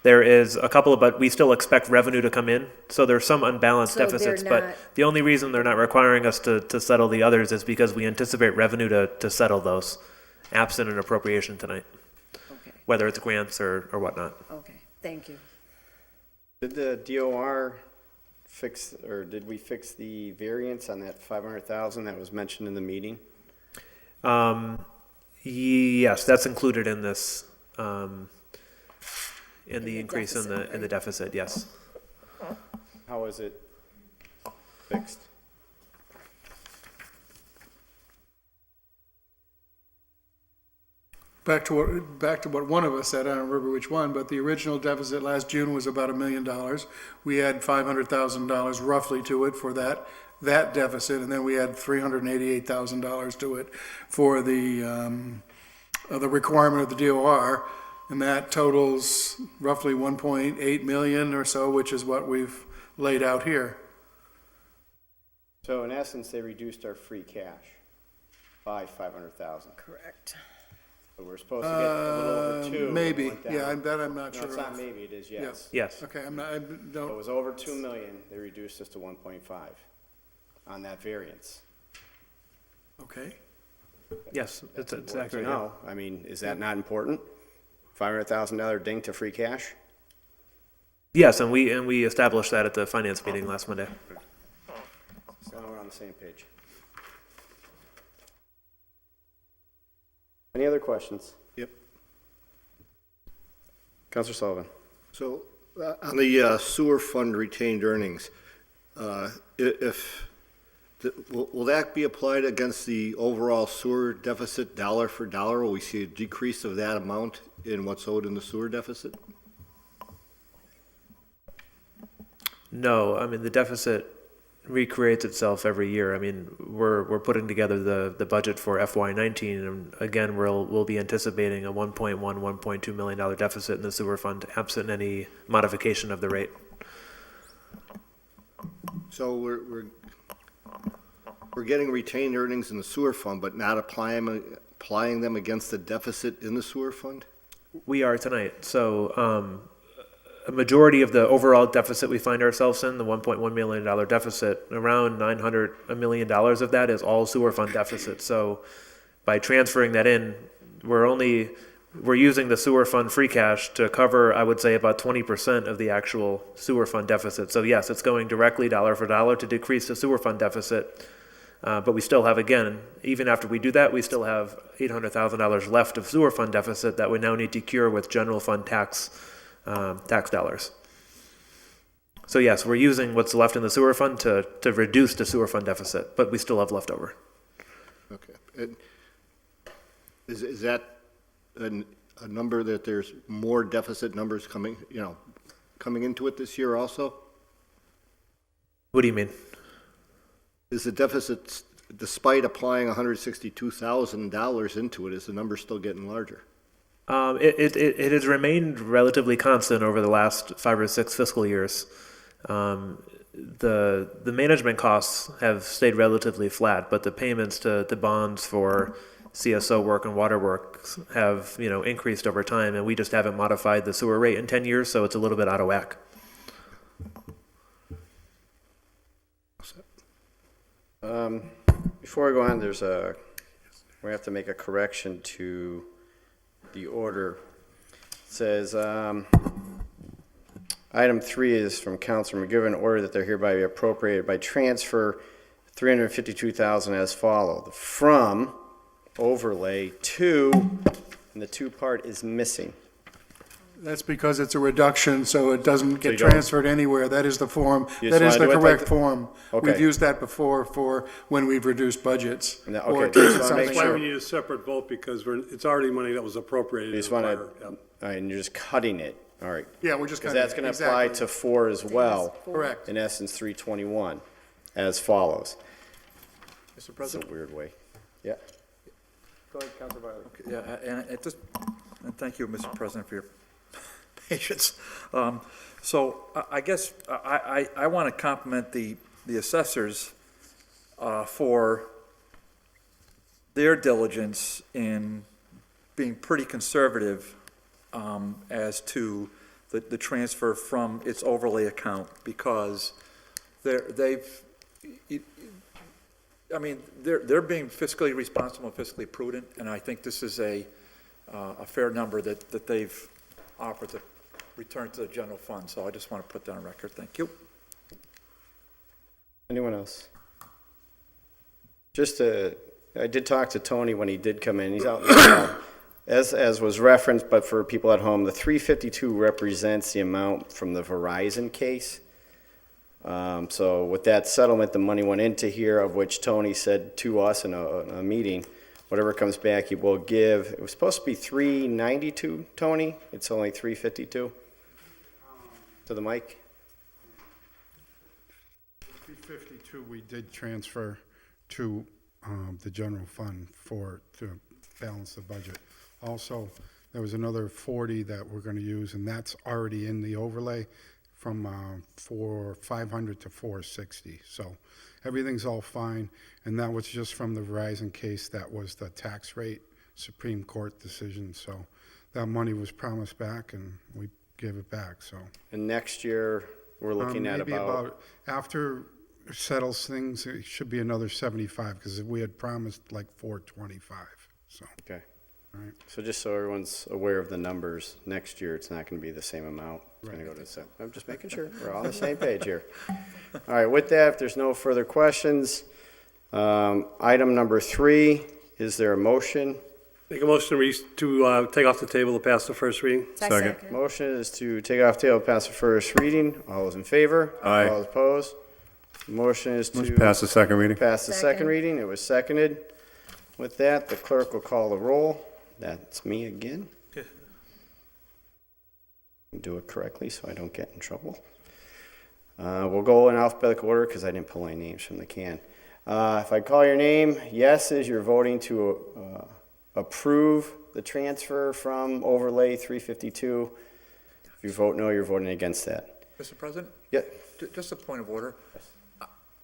[SPEAKER 3] There is a couple, but we still expect revenue to come in. So there's some unbalanced
[SPEAKER 2] So they're
[SPEAKER 3] deficits,
[SPEAKER 2] not-
[SPEAKER 3] but the only reason they're not requiring us to settle the others is because we anticipate revenue to settle those, absent an appropriation tonight.
[SPEAKER 2] Okay.
[SPEAKER 3] whether it's grants or whatnot.
[SPEAKER 2] Okay, thank you.
[SPEAKER 1] Did the DOR fix, or did we fix the variance on that 500,000 that was mentioned in the meeting?
[SPEAKER 3] Yes, that's included in this, in the
[SPEAKER 2] the
[SPEAKER 3] increase in
[SPEAKER 2] deficit,
[SPEAKER 3] the deficit, yes.
[SPEAKER 1] How is it fixed?
[SPEAKER 6] Back to what one of us said, I don't remember which one, but the original deficit last June was about $1 million. We had $500,000 roughly to it for that deficit, and then we had $388,000 to it for the requirement of the DOR, and that totals roughly 1.8 million or so, which is what we've laid out here.
[SPEAKER 1] So in essence, they reduced our free cash by 500,000.
[SPEAKER 2] Correct.
[SPEAKER 1] So we're supposed to get a little over 2.
[SPEAKER 6] Maybe,
[SPEAKER 1] Went down.
[SPEAKER 6] yeah, I'm not
[SPEAKER 1] No,
[SPEAKER 6] sure.
[SPEAKER 1] it's not
[SPEAKER 6] of.
[SPEAKER 1] maybe, it is yes.
[SPEAKER 3] Yes.
[SPEAKER 6] Okay, I
[SPEAKER 1] So it
[SPEAKER 6] don't,
[SPEAKER 1] was over 2 million, they reduced us to 1.5 on that variance.
[SPEAKER 6] okay.
[SPEAKER 3] Yes, it's
[SPEAKER 1] Important to
[SPEAKER 3] accurate. yeah.
[SPEAKER 1] know. I mean, is that not important? $500,000 ding to free cash?
[SPEAKER 3] Yes, and we established that at the finance meeting last Monday.
[SPEAKER 1] So now we're on the same page. Any other questions?
[SPEAKER 4] Yep.
[SPEAKER 1] Counselor Sullivan?
[SPEAKER 4] So, on the sewer fund retained earnings, will that be applied against the overall sewer deficit dollar for dollar? Will we see a decrease of that amount in what's owed in the sewer deficit?
[SPEAKER 3] No, I mean, the deficit recreates itself every year. I mean, we're putting together the budget for FY19, and again, we'll be anticipating a $1.2 million deficit in the sewer fund, absent any modification of the rate.
[SPEAKER 4] So we're getting retained earnings in the sewer fund, but not applying them against the deficit in the sewer fund?
[SPEAKER 3] We are tonight. So a majority of the overall deficit we find ourselves in, the $1.1 million deficit, around $900 million of that is all sewer fund deficit. So by transferring that in, we're using the sewer fund free cash to cover, I would say, about 20% of the actual sewer fund deficit. So yes, it's going directly dollar for dollar to decrease the sewer fund deficit. But we still have, again, even after we do that, we still have $800,000 left of sewer fund deficit that we now need to cure with general fund tax dollars. So yes, we're using what's left in the sewer fund to reduce the sewer fund deficit, but we still have leftover.
[SPEAKER 4] Okay. And is that a number that there's more deficit numbers coming into it this year also?
[SPEAKER 3] What do you mean?
[SPEAKER 4] Is the deficit, despite applying $162,000 into it, is the number still getting larger?
[SPEAKER 3] It has remained relatively constant over the last 5 or 6 fiscal years. The management costs have stayed relatively flat, but the payments to the bonds for CSO work and water work have increased over time, and we just haven't modified the sewer rate in 10 years, so it's a little bit out of whack.
[SPEAKER 1] Before I go on, we have to make a correction to the order. It says, item 3 is from Councilor McGivern, order that they're hereby appropriated by transfer $352,000 as follows. From overlay to, and the to part is missing.
[SPEAKER 6] That's because it's a reduction, so it doesn't get
[SPEAKER 1] you don't-
[SPEAKER 6] transferred anywhere. That is the form,
[SPEAKER 1] You
[SPEAKER 6] that
[SPEAKER 1] just
[SPEAKER 6] is
[SPEAKER 1] wanna
[SPEAKER 6] the
[SPEAKER 1] do it like
[SPEAKER 6] correct
[SPEAKER 1] the-
[SPEAKER 6] form.
[SPEAKER 1] Okay.
[SPEAKER 6] We've used that before for when we've reduced budgets.
[SPEAKER 1] No, okay,
[SPEAKER 6] or
[SPEAKER 1] just wanna
[SPEAKER 6] something
[SPEAKER 1] make
[SPEAKER 7] That's why
[SPEAKER 1] sure.
[SPEAKER 7] we need a separate vote, because it's already money that was appropriated.
[SPEAKER 1] You just
[SPEAKER 7] in the
[SPEAKER 1] want
[SPEAKER 7] prior-
[SPEAKER 1] to,
[SPEAKER 7] yep.
[SPEAKER 1] all right, and you're just cutting it, all right.
[SPEAKER 6] Yeah, we're just
[SPEAKER 1] Because
[SPEAKER 6] cutting
[SPEAKER 1] that's
[SPEAKER 6] it,
[SPEAKER 1] going to apply
[SPEAKER 6] exactly.
[SPEAKER 1] to 4 as well.
[SPEAKER 6] Correct.
[SPEAKER 1] In essence, 321, as follows.
[SPEAKER 8] Mr.
[SPEAKER 1] That's a
[SPEAKER 8] President?
[SPEAKER 1] weird way. Yeah. Go ahead, Councilor Bartley.
[SPEAKER 8] Yeah, and thank you, Mr. President, for your patience. So I guess I want to compliment the assessors for their diligence in being pretty conservative as to the transfer from its overlay account, because they're being fiscally responsible and fiscally prudent, and I think this is a a fair number that they've offered to return to the general fund. So I just want to put that on record. Thank you.
[SPEAKER 1] Anyone else? I did talk to Tony when he did come in. He's out in the hall. As was referenced, but for people at home, the 352 represents the amount from the Verizon case. So with that settlement, the money went into here, of which Tony said to us in a meeting, whatever comes back, he will give. It was supposed to be 392, Tony. It's only 352. To the mic.
[SPEAKER 10] 352 we did transfer to the general fund to balance the budget. Also, there was another 40 that we're going to use, and that's already in the overlay from 500 to 460. So everything's all fine, and that was just from the Verizon case. That was the tax rate Supreme Court decision. So that money was promised back, and we gave it back. So
[SPEAKER 1] And next year, we're looking at
[SPEAKER 10] maybe
[SPEAKER 1] about
[SPEAKER 10] after it settles things, it should be another 75 because we had promised like 425. So.
[SPEAKER 1] okay.
[SPEAKER 10] All right.
[SPEAKER 1] So just so everyone's aware of the numbers, next year, it's not going to be the same amount. It's going to go to I'm just making sure we're all on the same page here. All right, with that, if there's no further questions, item number 3, is there a motion?
[SPEAKER 7] Make a motion to take off the table to pass the first reading.
[SPEAKER 5] Second.
[SPEAKER 1] Motion is to take off table, pass the first reading. All those in favor?
[SPEAKER 4] Aye.
[SPEAKER 1] All those opposed? Motion is to
[SPEAKER 4] Pass the second reading.
[SPEAKER 1] pass the second
[SPEAKER 2] Second.
[SPEAKER 1] reading. It was seconded. With that, the clerk will call the roll. That's me again. Do it correctly so I don't get in trouble. We'll go in alphabetical order because I didn't pull any names from the can. If I call your name, yes is you're voting to approve the transfer from overlay 352. If you vote no, you're voting against that.
[SPEAKER 8] Mr. President?
[SPEAKER 1] Yep.
[SPEAKER 8] Just a point of order.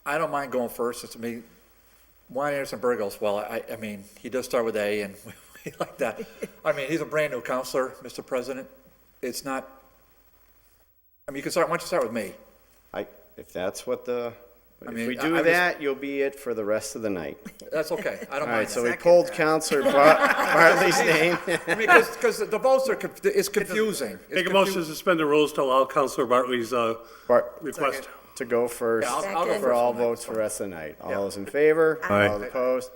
[SPEAKER 8] I don't mind going first. It's me. Juan Anderson Burgos, well, I mean, he does start with A, and we like that. I mean, he's a brand-new counselor, Mr. President. It's not, I mean, you can start, why don't you start with me?
[SPEAKER 1] If that's what if
[SPEAKER 8] mean,
[SPEAKER 1] we do
[SPEAKER 8] I was-
[SPEAKER 1] that, you'll be it for the rest of the night.
[SPEAKER 8] That's okay. I
[SPEAKER 1] All
[SPEAKER 8] don't
[SPEAKER 1] right,
[SPEAKER 8] mind
[SPEAKER 1] so
[SPEAKER 8] that.
[SPEAKER 1] we pulled Counselor Bartley's name.
[SPEAKER 8] I mean, because the votes are, it's confusing. It's
[SPEAKER 7] Make a motion to suspend the rules to allow Counselor Bartley's
[SPEAKER 1] Bart-
[SPEAKER 7] request.
[SPEAKER 1] To go first.
[SPEAKER 8] Yeah, I'll go
[SPEAKER 2] Second.
[SPEAKER 1] For all
[SPEAKER 8] first on that.
[SPEAKER 1] votes for the rest of the night. All those in favor?
[SPEAKER 4] Aye.
[SPEAKER 1] All opposed?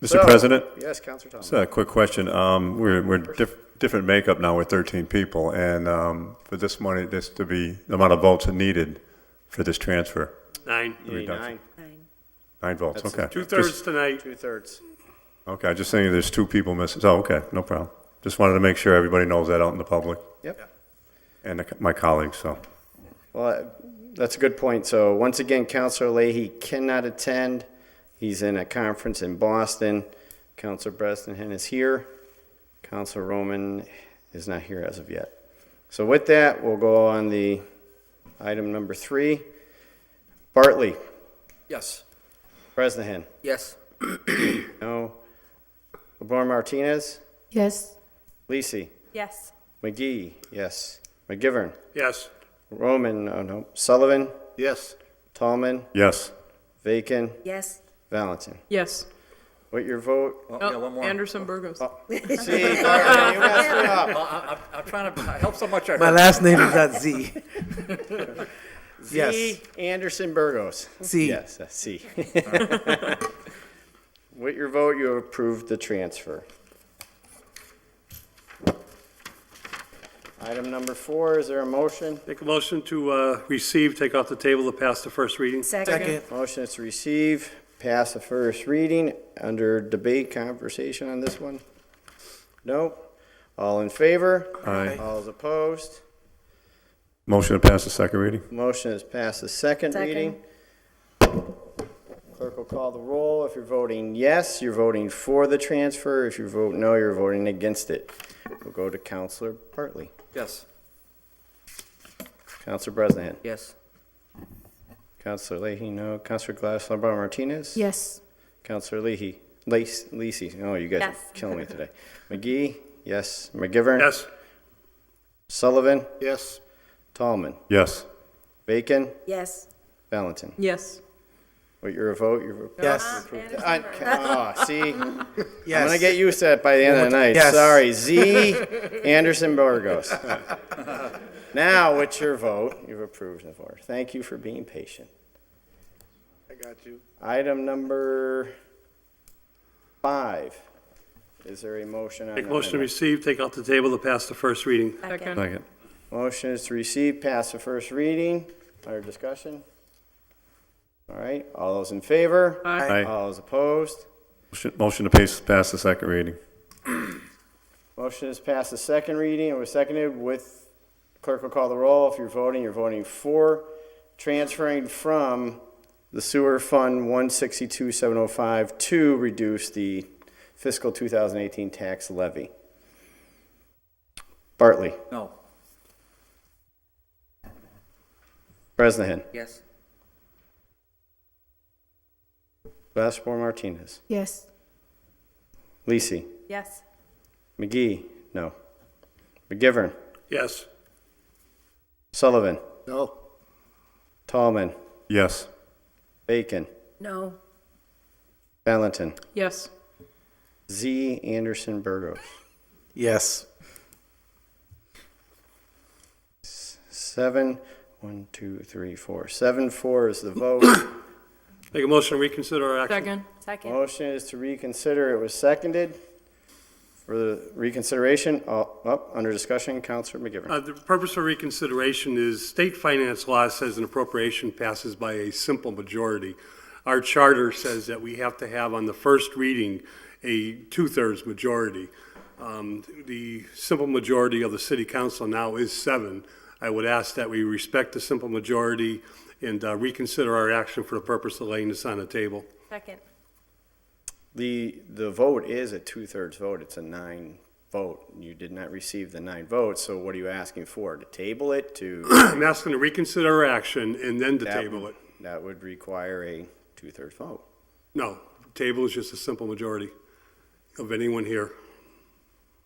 [SPEAKER 4] Mr.
[SPEAKER 1] So-
[SPEAKER 4] President,
[SPEAKER 1] Yes, Counselor Thomas.
[SPEAKER 4] just a quick question. We're different makeup now with 13 people, and for this money, this to be the amount of votes needed for this transfer.
[SPEAKER 7] 9.
[SPEAKER 1] You need
[SPEAKER 4] reduction.
[SPEAKER 1] 9,
[SPEAKER 4] 9 votes,
[SPEAKER 1] That's
[SPEAKER 4] okay.
[SPEAKER 7] 2/3 tonight.
[SPEAKER 1] 2/3.
[SPEAKER 4] Okay, I just saying there's 2 people missing. Oh, okay, no problem. Just wanted to make sure everybody knows that out in the public
[SPEAKER 1] Yep.
[SPEAKER 4] and my colleagues, so.
[SPEAKER 1] Well, that's a good point. So once again, Counselor Leahy cannot attend. He's in a conference in Boston. Counselor Bresnahan is here. Counselor Roman is not here as of yet. So with that, we'll go on the item number 3. Bartley,
[SPEAKER 8] Yes.
[SPEAKER 1] Bresnahan,
[SPEAKER 8] Yes.
[SPEAKER 1] no. LeBron Martinez,
[SPEAKER 5] Yes.
[SPEAKER 1] Lisi,
[SPEAKER 5] Yes.
[SPEAKER 1] McGee, yes. McGivern,
[SPEAKER 7] Yes.
[SPEAKER 1] Roman, no. Sullivan,
[SPEAKER 7] Yes.
[SPEAKER 1] Tallman,
[SPEAKER 4] Yes,
[SPEAKER 1] Bacon,
[SPEAKER 2] Yes.
[SPEAKER 1] Valentin.
[SPEAKER 11] Yes.
[SPEAKER 1] What your vote?
[SPEAKER 8] Well, yeah, one more.
[SPEAKER 11] Anderson Burgos.
[SPEAKER 1] See, Bartley, you messed me up.
[SPEAKER 8] Well, I'm trying to help so much.
[SPEAKER 12] My last name is not Z.
[SPEAKER 1] Z.
[SPEAKER 12] Yes.
[SPEAKER 1] Anderson Burgos.
[SPEAKER 12] C.
[SPEAKER 1] Yes, that's C. With your vote, you approved the transfer. Item number 4, is there a motion?
[SPEAKER 7] Make a motion to receive, take off the table to pass the first reading.
[SPEAKER 2] Second.
[SPEAKER 1] Motion is to receive, pass the first reading. Under debate, conversation on this one? Nope. All in favor?
[SPEAKER 4] Aye.
[SPEAKER 1] All is opposed?
[SPEAKER 4] Motion to pass the second reading?
[SPEAKER 1] Motion is passed the second
[SPEAKER 2] Second.
[SPEAKER 1] reading. Clerk will call the roll. If you're voting yes, you're voting for the transfer. If you vote no, you're voting against it. We'll go to Counselor Bartley.
[SPEAKER 8] Yes.
[SPEAKER 1] Counselor Bresnahan.
[SPEAKER 8] Yes.
[SPEAKER 1] Counselor Leahy, no. Counselor Gladys LeBron Martinez.
[SPEAKER 5] Yes.
[SPEAKER 1] Counselor Leahy. Lacey. Oh, you guys
[SPEAKER 2] Yes.
[SPEAKER 1] are killing me today. McGee. Yes. McGivern.
[SPEAKER 7] Yes.
[SPEAKER 1] Sullivan.
[SPEAKER 7] Yes.
[SPEAKER 1] Tallman.
[SPEAKER 4] Yes.
[SPEAKER 1] Bacon.
[SPEAKER 2] Yes.
[SPEAKER 1] Valentin.
[SPEAKER 11] Yes.
[SPEAKER 1] What, you're a vote? You're
[SPEAKER 11] Yes.
[SPEAKER 1] See?
[SPEAKER 11] Yes.
[SPEAKER 1] I'm gonna get used to that by the end of the night.
[SPEAKER 11] Yes.
[SPEAKER 1] Sorry, Z. Anderson Burgos. Now, what's your vote? You've approved the vote. Thank you for being patient.
[SPEAKER 11] I got you.
[SPEAKER 1] Item number 5. Is there a motion on that?
[SPEAKER 7] Make a motion to
[SPEAKER 1] item?
[SPEAKER 7] receive, take off the table to pass the first reading.
[SPEAKER 5] Second.
[SPEAKER 1] Motion is to receive, pass the first reading. Under discussion? All right, all those in favor?
[SPEAKER 4] Aye.
[SPEAKER 1] All those opposed?
[SPEAKER 4] Motion to pass the second reading.
[SPEAKER 1] Motion is passed the second reading and was seconded with, clerk will call the roll. If you're voting for transferring from the sewer fund 162,705 to reduce the fiscal 2018 tax levy. Bartley.
[SPEAKER 8] No.
[SPEAKER 1] Bresnahan.
[SPEAKER 11] Yes.
[SPEAKER 1] Vasper Martinez.
[SPEAKER 9] Yes.
[SPEAKER 1] Lisi.
[SPEAKER 5] Yes.
[SPEAKER 1] McGee. No. McGivern.
[SPEAKER 7] Yes.
[SPEAKER 1] Sullivan.
[SPEAKER 11] No.
[SPEAKER 1] Tallman.
[SPEAKER 4] Yes.
[SPEAKER 1] Bacon.
[SPEAKER 2] No.
[SPEAKER 1] Valentin.
[SPEAKER 5] Yes.
[SPEAKER 1] Z. Anderson Burgos.
[SPEAKER 11] Yes.
[SPEAKER 1] 7, 1, 2, 3, 4. 7-4 is the vote.
[SPEAKER 7] Make a motion to reconsider our action.
[SPEAKER 5] Second.
[SPEAKER 1] Motion is to reconsider. It was seconded. For the reconsideration, under discussion, Councilor McGivern.
[SPEAKER 7] The purpose of reconsideration is state finance law says an appropriation passes by a simple majority. Our charter says that we have to have on the first reading a 2/3 majority. The simple majority of the city council now is 7. I would ask that we respect the simple majority and reconsider our action for the purpose of laying this on the table.
[SPEAKER 5] Second.
[SPEAKER 1] The vote is a 2/3 vote. It's a 9 vote. You did not receive the 9 votes, so what are you asking for? To table it, to?
[SPEAKER 7] I'm asking to reconsider our action and then to
[SPEAKER 1] That
[SPEAKER 7] table
[SPEAKER 1] would-
[SPEAKER 7] it.
[SPEAKER 1] That would require a 2/3 vote.
[SPEAKER 7] No, table is just a simple majority of anyone here.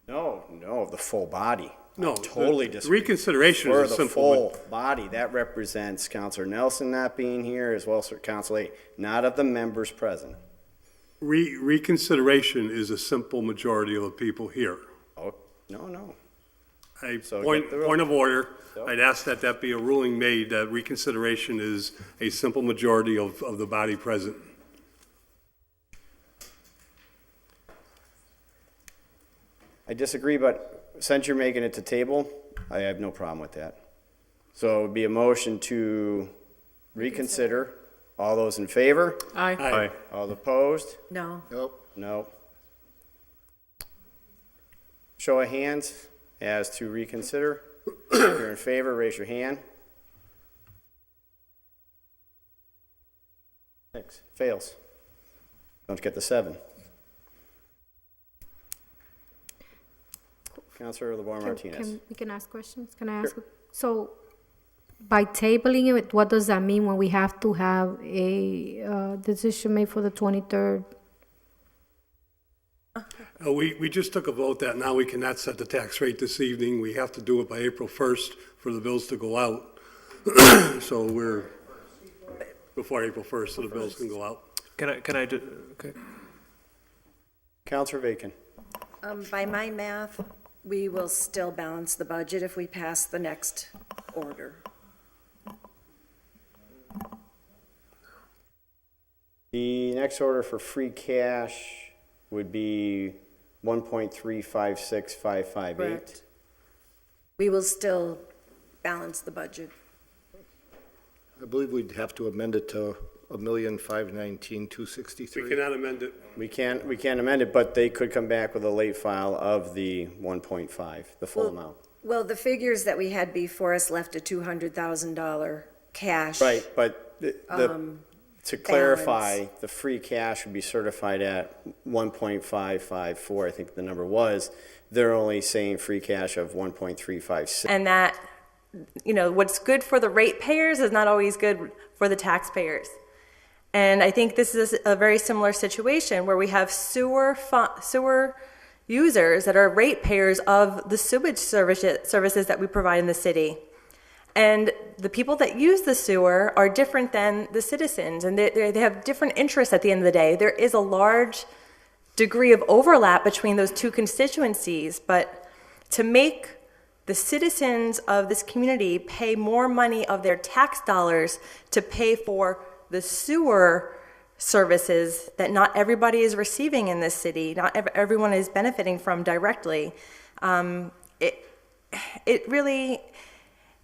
[SPEAKER 1] No, the full body.
[SPEAKER 7] No,
[SPEAKER 1] I totally
[SPEAKER 7] the
[SPEAKER 1] disagree.
[SPEAKER 7] reconsideration
[SPEAKER 1] For
[SPEAKER 7] is a
[SPEAKER 1] the
[SPEAKER 7] simple.
[SPEAKER 1] full body, that represents Counselor Nelson not being here, as well as Counselor 8, not of the members present.
[SPEAKER 7] Reconsideration is a simple majority of the people here.
[SPEAKER 1] Oh, no.
[SPEAKER 7] A
[SPEAKER 1] So
[SPEAKER 7] point
[SPEAKER 1] get the roll.
[SPEAKER 7] point of order,
[SPEAKER 1] So?
[SPEAKER 7] I'd ask that that be a ruling made that reconsideration is a simple majority of the body present.
[SPEAKER 1] I disagree, but since you're making it to table, I have no problem with that. So it would be a motion to reconsider. All those in favor?
[SPEAKER 7] Aye.
[SPEAKER 1] All opposed?
[SPEAKER 2] No.
[SPEAKER 11] Nope.
[SPEAKER 1] No. Show of hands as to reconsider. If you're in favor, raise your hand. 6, fails. Don't get the 7. Councilor LeBoer Martinez.
[SPEAKER 12] We can ask questions? Can I ask? So by tabling it, what does that mean when we have to have a decision made for the 23rd?
[SPEAKER 7] We just took a vote that now we cannot set the tax rate this evening. We have to do it by April 1st for the bills to go out. So we're, before April 1st, so the bills can go out.
[SPEAKER 3] Can I do, okay.
[SPEAKER 1] Councilor Bacon.
[SPEAKER 2] By my math, we will still balance the budget if we pass the next order.
[SPEAKER 1] The next order for free cash would be 1.356558.
[SPEAKER 2] Correct. We will still balance the budget.
[SPEAKER 11] I believe we'd have to amend it to $1,519,263.
[SPEAKER 7] We cannot amend it.
[SPEAKER 1] We can't amend it, but they could come back with a late file of the 1.5, the full amount.
[SPEAKER 2] Well, the figures that we had before us left a $200,000 cash.
[SPEAKER 1] Right, but to clarify, the free cash would be certified at 1.554, I think the number was. They're only saying free cash of 1.356.
[SPEAKER 5] And that, what's good for the ratepayers is not always good for the taxpayers. And I think this is a very similar situation where we have sewer users that are ratepayers of the sewage services that we provide in the city. And the people that use the sewer are different than the citizens, and they have different interests at the end of the day. There is a large degree of overlap between those two constituencies, but to make the citizens of this community pay more money of their tax dollars to pay for the sewer services that not everybody is receiving in this city, not everyone is benefiting from directly, it really,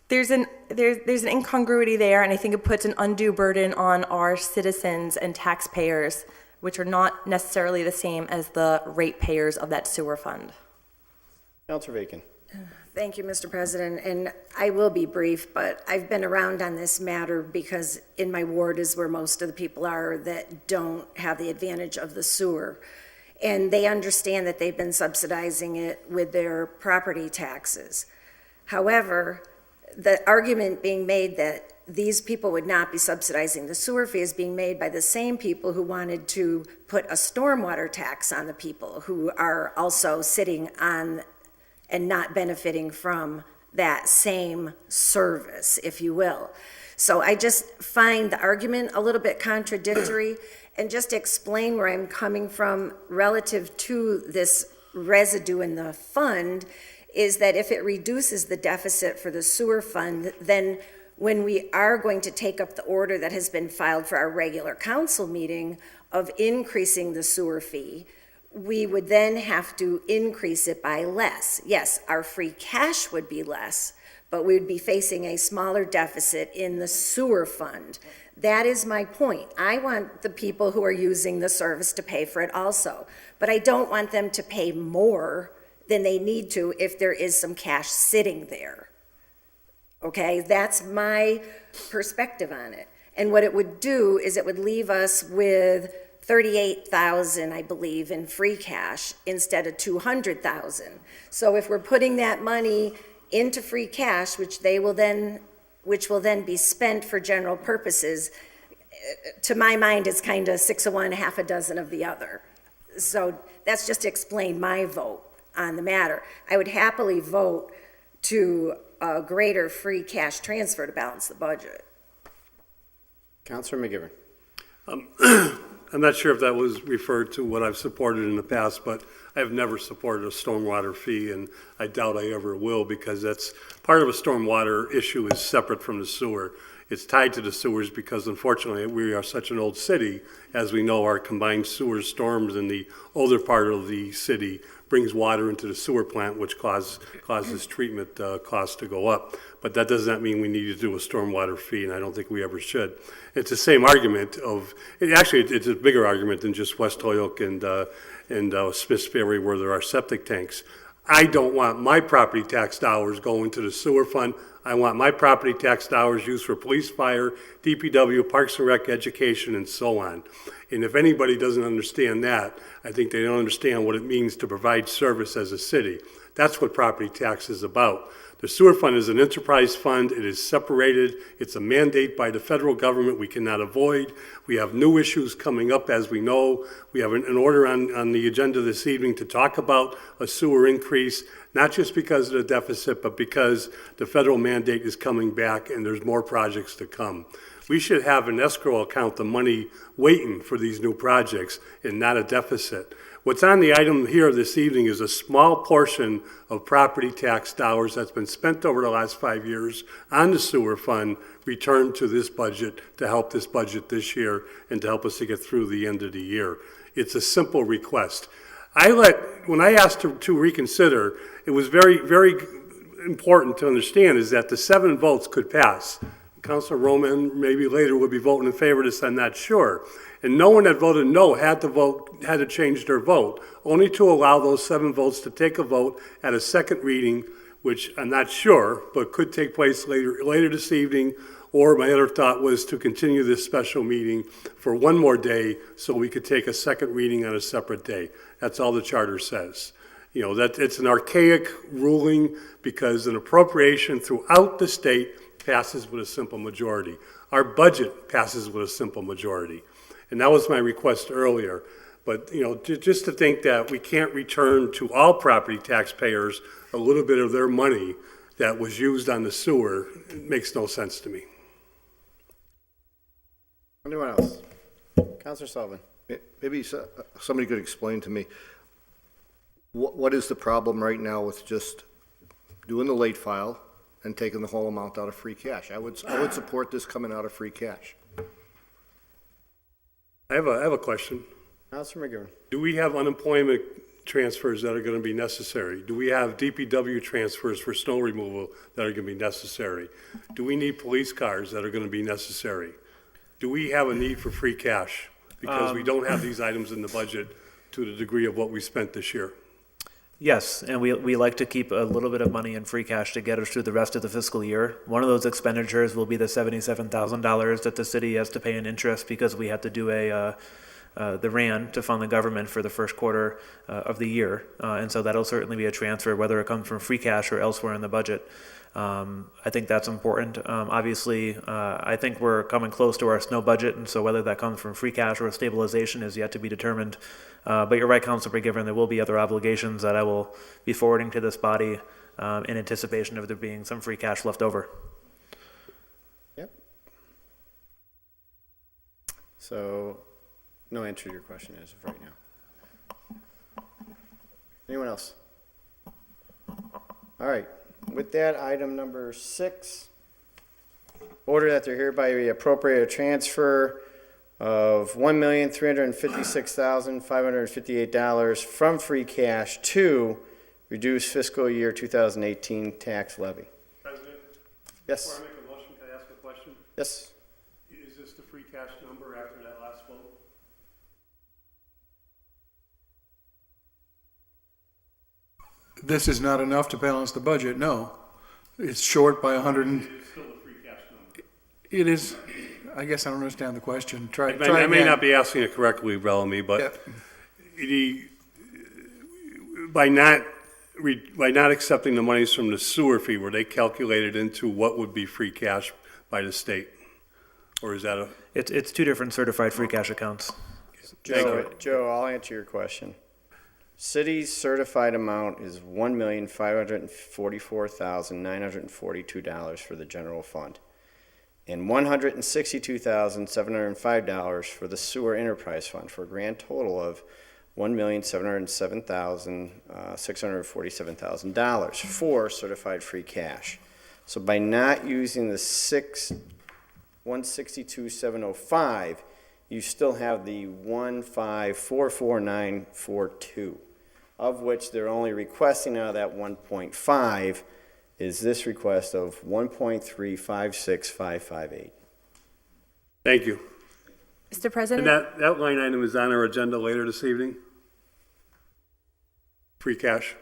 [SPEAKER 5] there's an incongruity there, and I think it puts an undue burden on our citizens and taxpayers, which are not necessarily the same as the ratepayers of that sewer fund.
[SPEAKER 1] Counselor Bacon.
[SPEAKER 2] Thank you, Mr. President, and I will be brief, but I've been around on this matter because in my ward is where most of the people are that don't have the advantage of the sewer. And they understand that they've been subsidizing it with their property taxes. However, the argument being made that these people would not be subsidizing the sewer fee is being made by the same people who wanted to put a stormwater tax on the people who are also sitting on and not benefiting from that same service, if you will. So I just find the argument a little bit contradictory, and just to explain where I'm coming from relative to this residue in the fund is that if it reduces the deficit for the sewer fund, then when we are going to take up the order that has been filed for our regular council meeting of increasing the sewer fee, we would then have to increase it by less. Yes, our free cash would be less, but we would be facing a smaller deficit in the sewer fund. That is my point. I want the people who are using the service to pay for it also, but I don't want them to pay more than they need to if there is some cash sitting there. Okay, that's my perspective on it. And what it would do is it would leave us with 38,000, I believe, in free cash instead of 200,000. So if we're putting that money into free cash, which will then be spent for general purposes, to my mind, it's kind of 6 of one, half a dozen of the other. So that's just to explain my vote on the matter. I would happily vote to a greater free cash transfer to balance the budget.
[SPEAKER 1] Councilor McGivern.
[SPEAKER 7] I'm not sure if that was referred to what I've supported in the past, but I have never supported a stormwater fee, and I doubt I ever will, because that's part of a stormwater issue is separate from the sewer. It's tied to the sewers because, unfortunately, we are such an old city. As we know, our combined sewer storms in the older part of the city brings water into the sewer plant, which causes treatment costs to go up. But that does not mean we need to do a stormwater fee, and I don't think we ever should. It's the same argument of, it's a bigger argument than just West Holyoke and Smiths Ferry where there are septic tanks. I don't want my property tax dollars going to the sewer fund. I want my property tax dollars used for police, fire, DPW, Parks and Rec, education, and so on. And if anybody doesn't understand that, I think they don't understand what it means to provide service as a city. That's what property tax is about. The sewer fund is an enterprise fund. It is separated. It's a mandate by the federal government we cannot avoid. We have new issues coming up, as we know. We have an order on the agenda this evening to talk about a sewer increase, not just because of the deficit, but because the federal mandate is coming back and there's more projects to come. We should have an escrow account, the money waiting for these new projects and not a deficit. What's on the item here this evening is a small portion of property tax dollars that's been spent over the last 5 years on the sewer fund returned to this budget to help this budget this year and to help us to get through the end of the year. It's a simple request. When I asked to reconsider, it was very, very important to understand is that the 7 votes could pass. Councilor Roman maybe later would be voting in favor of this, I'm not sure. And no one that voted no had to change their vote, only to allow those 7 votes to take a vote at a second reading, which I'm not sure, but could take place later this evening. Or my other thought was to continue this special meeting for one more day so we could take a second reading on a separate day. That's all the charter says. You know, that it's an archaic ruling because an appropriation throughout the state passes with a simple majority. Our budget passes with a simple majority. And that was my request earlier. But, you know, just to think that we can't return to all property taxpayers a little bit of their money that was used on the sewer, it makes no sense to me.
[SPEAKER 1] Anyone else? Counselor Sullivan?
[SPEAKER 11] Maybe somebody could explain to me, what is the problem right now with just doing the late file and taking the whole amount out of free cash? I would support this coming out of free cash.
[SPEAKER 7] I have a question.
[SPEAKER 1] Counselor McGivern?
[SPEAKER 7] Do we have unemployment transfers that are going to be necessary? Do we have DPW transfers for snow removal that are going to be necessary? Do we need police cars that are going to be necessary? Do we have a need for free cash? Because we don't have these items in the budget to the degree of what we spent this year.
[SPEAKER 3] Yes, and we like to keep a little bit of money in free cash to get us through the rest of the fiscal year. One of those expenditures will be the $77,000 that the city has to pay in interest because we have to do the RAN to fund the government for the first quarter of the year. And so that'll certainly be a transfer, whether it comes from free cash or elsewhere in the budget. I think that's important. Obviously, I think we're coming close to our snow budget, and so whether that comes from free cash or a stabilization is yet to be determined. But you're right, Councilor McGivern, there will be other obligations that I will be forwarding to this body in anticipation of there being some free cash left over.
[SPEAKER 1] Yep. So, no answer to your question as of right now. Anyone else? All right. With that, item number 6, order that there hereby be appropriate a transfer of $1,356,558 from free cash to reduce fiscal year 2018 tax levy.
[SPEAKER 7] President?
[SPEAKER 1] Yes.
[SPEAKER 7] Before I make a motion, can I ask a question?
[SPEAKER 1] Yes.
[SPEAKER 7] Is this the free cash number after that last vote?
[SPEAKER 6] This is not enough to balance the budget, no. It's short by 100 and,
[SPEAKER 7] It's still the free cash number.
[SPEAKER 6] it is, I guess I don't understand the question. Try
[SPEAKER 7] I may
[SPEAKER 6] again.
[SPEAKER 7] not be asking it correctly, Bellamy, but
[SPEAKER 6] Yep.
[SPEAKER 7] by not accepting the monies from the sewer fee, were they calculated into what would be free cash by the state? Or is that a?
[SPEAKER 3] It's two different certified free cash accounts.
[SPEAKER 1] Joe, I'll answer your question. City's certified amount is $1,544,942 for the general fund, and $162,705 for the sewer enterprise fund, for a grand total of $1,707,647,000 for certified free cash. So by not using the $162,705, you still have the $1,544,942, of which they're only requesting out of that 1.5 is this request of 1.356558.
[SPEAKER 7] Thank you.
[SPEAKER 5] Mr.
[SPEAKER 7] And
[SPEAKER 5] President?
[SPEAKER 7] that line item is on our agenda later this evening? Free cash?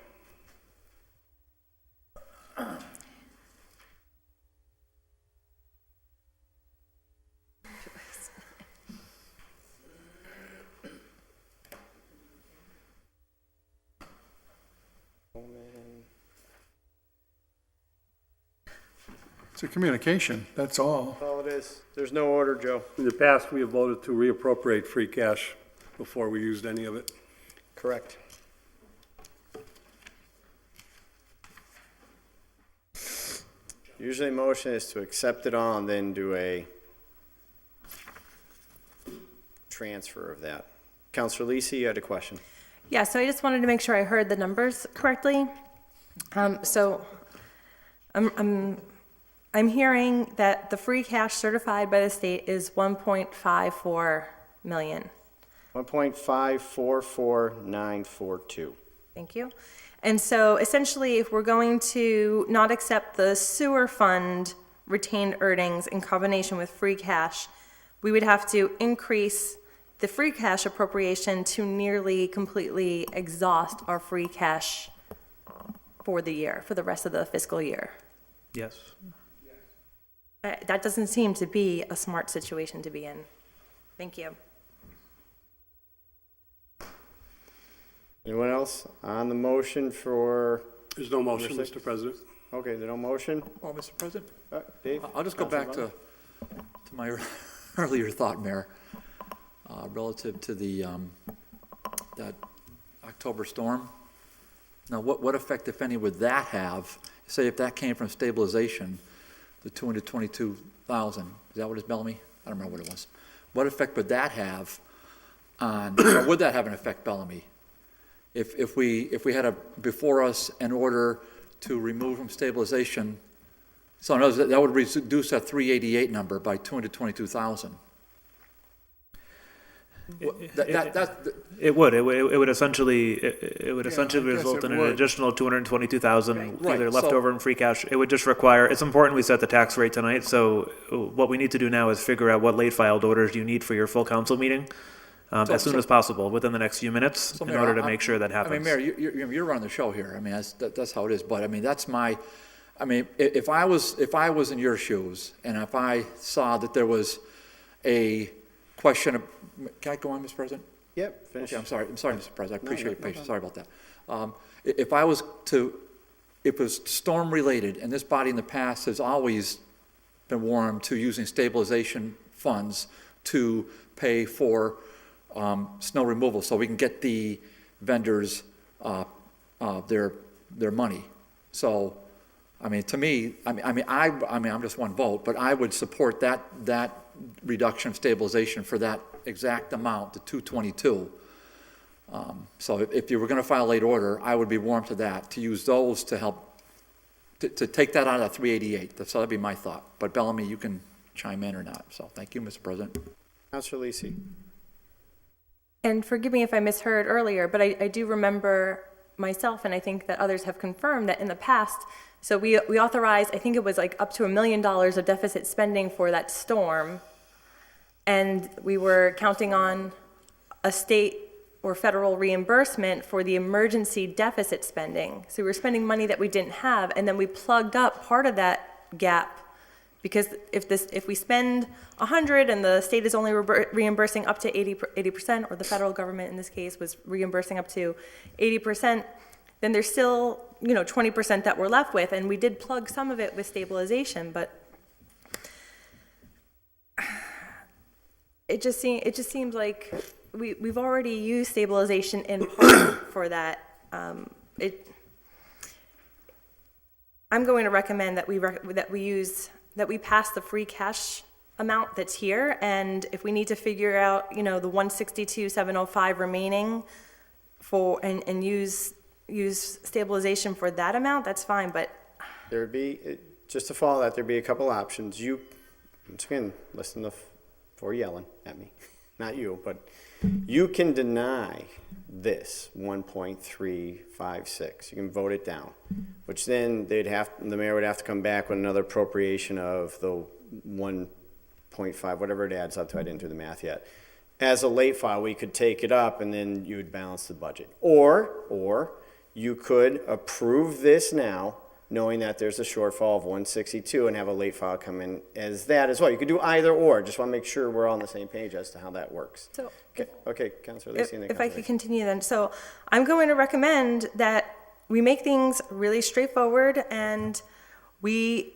[SPEAKER 6] It's a communication, that's all.
[SPEAKER 1] That's all it is. There's no order, Joe.
[SPEAKER 7] In the past, we have voted to reappropriate free cash before we used any of it.
[SPEAKER 1] Correct. Usually motion is to accept it all and then do a transfer of that. Counselor Lisi, you had a question.
[SPEAKER 5] Yeah, so I just wanted to make sure I heard the numbers correctly. So I'm hearing that the free cash certified by the state is 1.54 million.
[SPEAKER 1] 1.544942.
[SPEAKER 5] Thank you. And so essentially, if we're going to not accept the sewer fund retained earnings in combination with free cash, we would have to increase the free cash appropriation to nearly completely exhaust our free cash for the year, for the rest of the fiscal year.
[SPEAKER 3] Yes.
[SPEAKER 5] That doesn't seem to be a smart situation to be in. Thank you.
[SPEAKER 1] Anyone else on the motion for,
[SPEAKER 7] There's no motion, Mr. President.
[SPEAKER 1] okay, there's no motion?
[SPEAKER 8] Well, Mr. President,
[SPEAKER 1] Dave?
[SPEAKER 8] I'll just go back to my earlier thought, Mayor, relative to the, that October storm. Now, what effect, if any, would that have? Say if that came from stabilization, the 222,000, is that what it's, Bellamy? I don't remember what it was. What effect would that have on, or would that have an effect, Bellamy? If we had before us an order to remove from stabilization, so in other words, that would reduce that 388 number by 222,000.
[SPEAKER 3] It would essentially result in an
[SPEAKER 6] would.
[SPEAKER 3] additional 222,000
[SPEAKER 8] Right,
[SPEAKER 3] either
[SPEAKER 8] so-
[SPEAKER 3] left over in free cash. It would just require, it's important we set the tax rate tonight, so what we need to do now is figure out what late filed orders you need for your full council meeting as soon as possible, within the next few minutes,
[SPEAKER 8] So,
[SPEAKER 3] in
[SPEAKER 8] Mayor,
[SPEAKER 3] order to make sure that happens.
[SPEAKER 8] I mean, Mayor, you're running the show here. I mean, that's how it is. But I mean, if I was in your shoes and if I saw that there was a question of, can I go on, Mr. President?
[SPEAKER 1] Yep, finish.
[SPEAKER 8] Okay, I'm sorry, Mr. President. I appreciate your
[SPEAKER 1] no
[SPEAKER 8] patience. Sorry about that. If it was storm related, and this body in the past has always been warm to using stabilization funds to pay for snow removal, so we can get the vendors their money. So, I mean, to me, I'm just one vote, but I would support that reduction of stabilization for that exact amount, the 222. So if you were going to file late order, I would be warm to that, to use those to help, to take that out of 388. So that'd be my thought. But Bellamy, you can chime in or not. So thank you, Mr. President.
[SPEAKER 1] Counselor Lisi.
[SPEAKER 5] And forgive me if I misheard earlier, but I do remember myself, and I think that others have confirmed that in the past, so we authorized, I think it was like up to $1 million of deficit spending for that storm, and we were counting on a state or federal reimbursement for the emergency deficit spending. So we were spending money that we didn't have, and then we plugged up part of that gap. Because if we spend 100 and the state is only reimbursing up to 80%, or the federal government in this case was reimbursing up to 80%, then there's still 20% that we're left with, and we did plug some of it with stabilization, but it just seems like we've already used stabilization in part for that. I'm going to recommend that we pass the free cash amount that's here, and if we need to figure out, the 162,705 remaining and use stabilization for that amount, that's fine, but
[SPEAKER 1] There'd be, just to follow that, there'd be a couple options. You, once again, listen for yelling at me, not you, but you can deny this 1.356. You can vote it down, which then the mayor would have to come back with another appropriation of the 1.5, whatever it adds up to. I didn't do the math yet. As a late file, we could take it up and then you would balance the budget. Or you could approve this now, knowing that there's a shortfall of 162, and have a late file come in as that as well. You could do either or. Just want to make sure we're all on the same page as to how that works.
[SPEAKER 5] so
[SPEAKER 1] Okay, Councilor Lisi, and then
[SPEAKER 5] if I
[SPEAKER 1] Councilor
[SPEAKER 5] could continue then. So I'm going to recommend that we make things really straightforward and we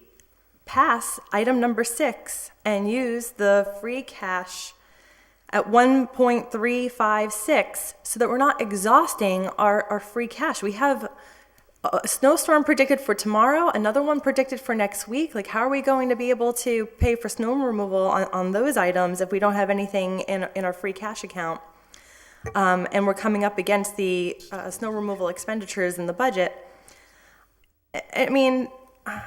[SPEAKER 5] pass item number 6 and use the free cash at 1.356 so that we're not exhausting our free cash. We have a snowstorm predicted for tomorrow, another one predicted for next week. Like, how are we going to be able to pay for snow removal on those items if we don't have anything in our free cash account? And we're coming up against the snow removal expenditures in the budget. I mean, I'm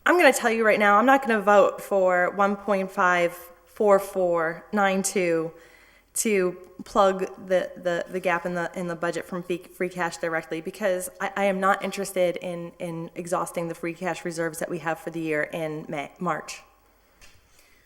[SPEAKER 5] going to tell you right now, I'm not going to vote for 1.54492 to plug the gap in the budget from free cash directly, because I am not interested in exhausting the free cash reserves that we have for the year in March.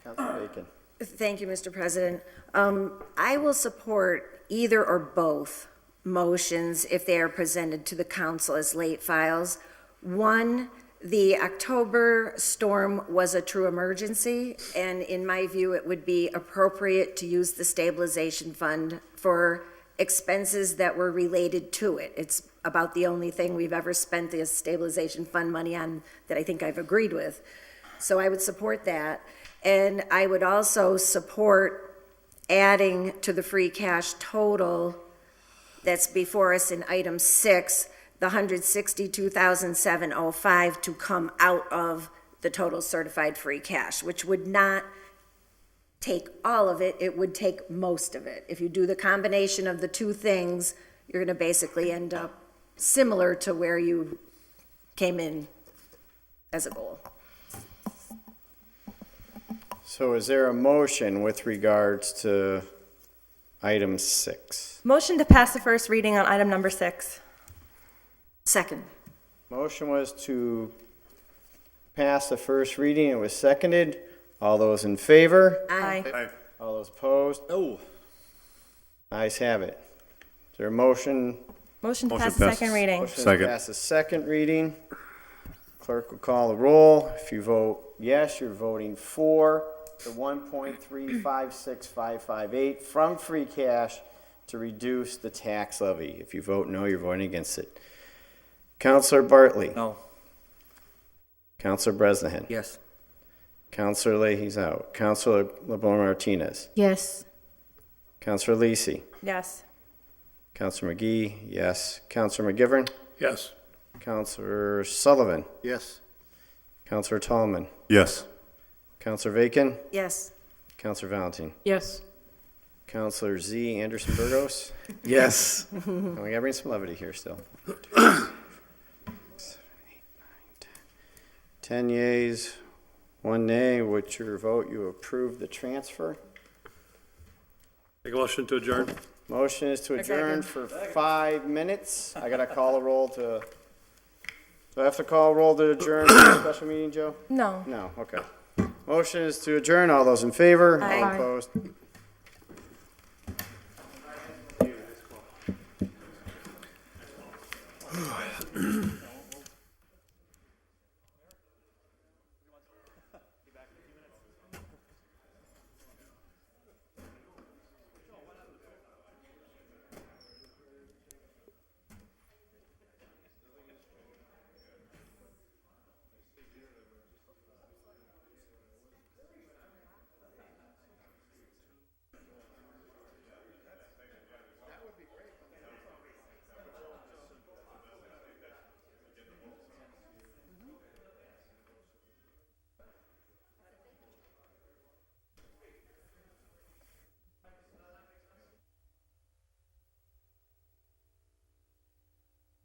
[SPEAKER 1] Councilor Bacon.
[SPEAKER 2] Thank you, Mr. President. I will support either or both motions if they are presented to the council as late files. One, the October storm was a true emergency, and in my view, it would be appropriate to use the stabilization fund for expenses that were related to it. It's about the only thing we've ever spent the stabilization fund money on that I think I've agreed with. So I would support that. And I would also support adding to the free cash total that's before us in item 6, the 162,705 to come out of the total certified free cash, which would not take all of it, it would take most of it. If you do the combination of the two things, you're gonna basically end up similar to where you came in as a goal.
[SPEAKER 1] So is there a motion with regards to item 6?
[SPEAKER 5] Motion to pass the first reading on item number 6.
[SPEAKER 2] Second.
[SPEAKER 1] Motion was to pass the first reading. It was seconded. All those in favor?
[SPEAKER 5] Aye.
[SPEAKER 1] All those opposed?
[SPEAKER 8] No.
[SPEAKER 1] Ayes have it. Is there a motion?
[SPEAKER 5] Motion to
[SPEAKER 7] Motion
[SPEAKER 5] pass the second
[SPEAKER 7] passes.
[SPEAKER 5] reading.
[SPEAKER 1] Motion to
[SPEAKER 7] Second.
[SPEAKER 1] pass the second reading. Clerk will call the roll. If you vote yes, you're voting for the 1.356558 from free cash to reduce the tax levy. If you vote no, you're voting against it. Counselor Bartley.
[SPEAKER 8] No.
[SPEAKER 1] Counselor Bresnahan.
[SPEAKER 8] Yes.
[SPEAKER 1] Counselor Leahy's out. Counselor LeBlanc Martinez.
[SPEAKER 12] Yes.
[SPEAKER 1] Counselor Lisi.
[SPEAKER 5] Yes.
[SPEAKER 1] Counselor McGee, yes. Counselor McGivern.
[SPEAKER 7] Yes.
[SPEAKER 1] Counselor Sullivan.
[SPEAKER 11] Yes.
[SPEAKER 1] Counselor Tallman.
[SPEAKER 7] Yes.
[SPEAKER 1] Counselor Bacon.
[SPEAKER 2] Yes.
[SPEAKER 1] Counselor Valentin.
[SPEAKER 9] Yes.
[SPEAKER 1] Counselor Z. Anderson Burgos.
[SPEAKER 8] Yes.
[SPEAKER 1] And we gotta bring some levity here still. 10 yeas, 1 nay. With your vote, you approve the transfer.
[SPEAKER 7] Make a motion to adjourn.
[SPEAKER 1] Motion is to adjourn for 5 minutes. I gotta call a roll to, do I have to call a roll to adjourn for the special meeting, Joe?
[SPEAKER 5] No.
[SPEAKER 1] No, okay. Motion is to adjourn. All those in favor?
[SPEAKER 5] Aye.
[SPEAKER 1] All opposed?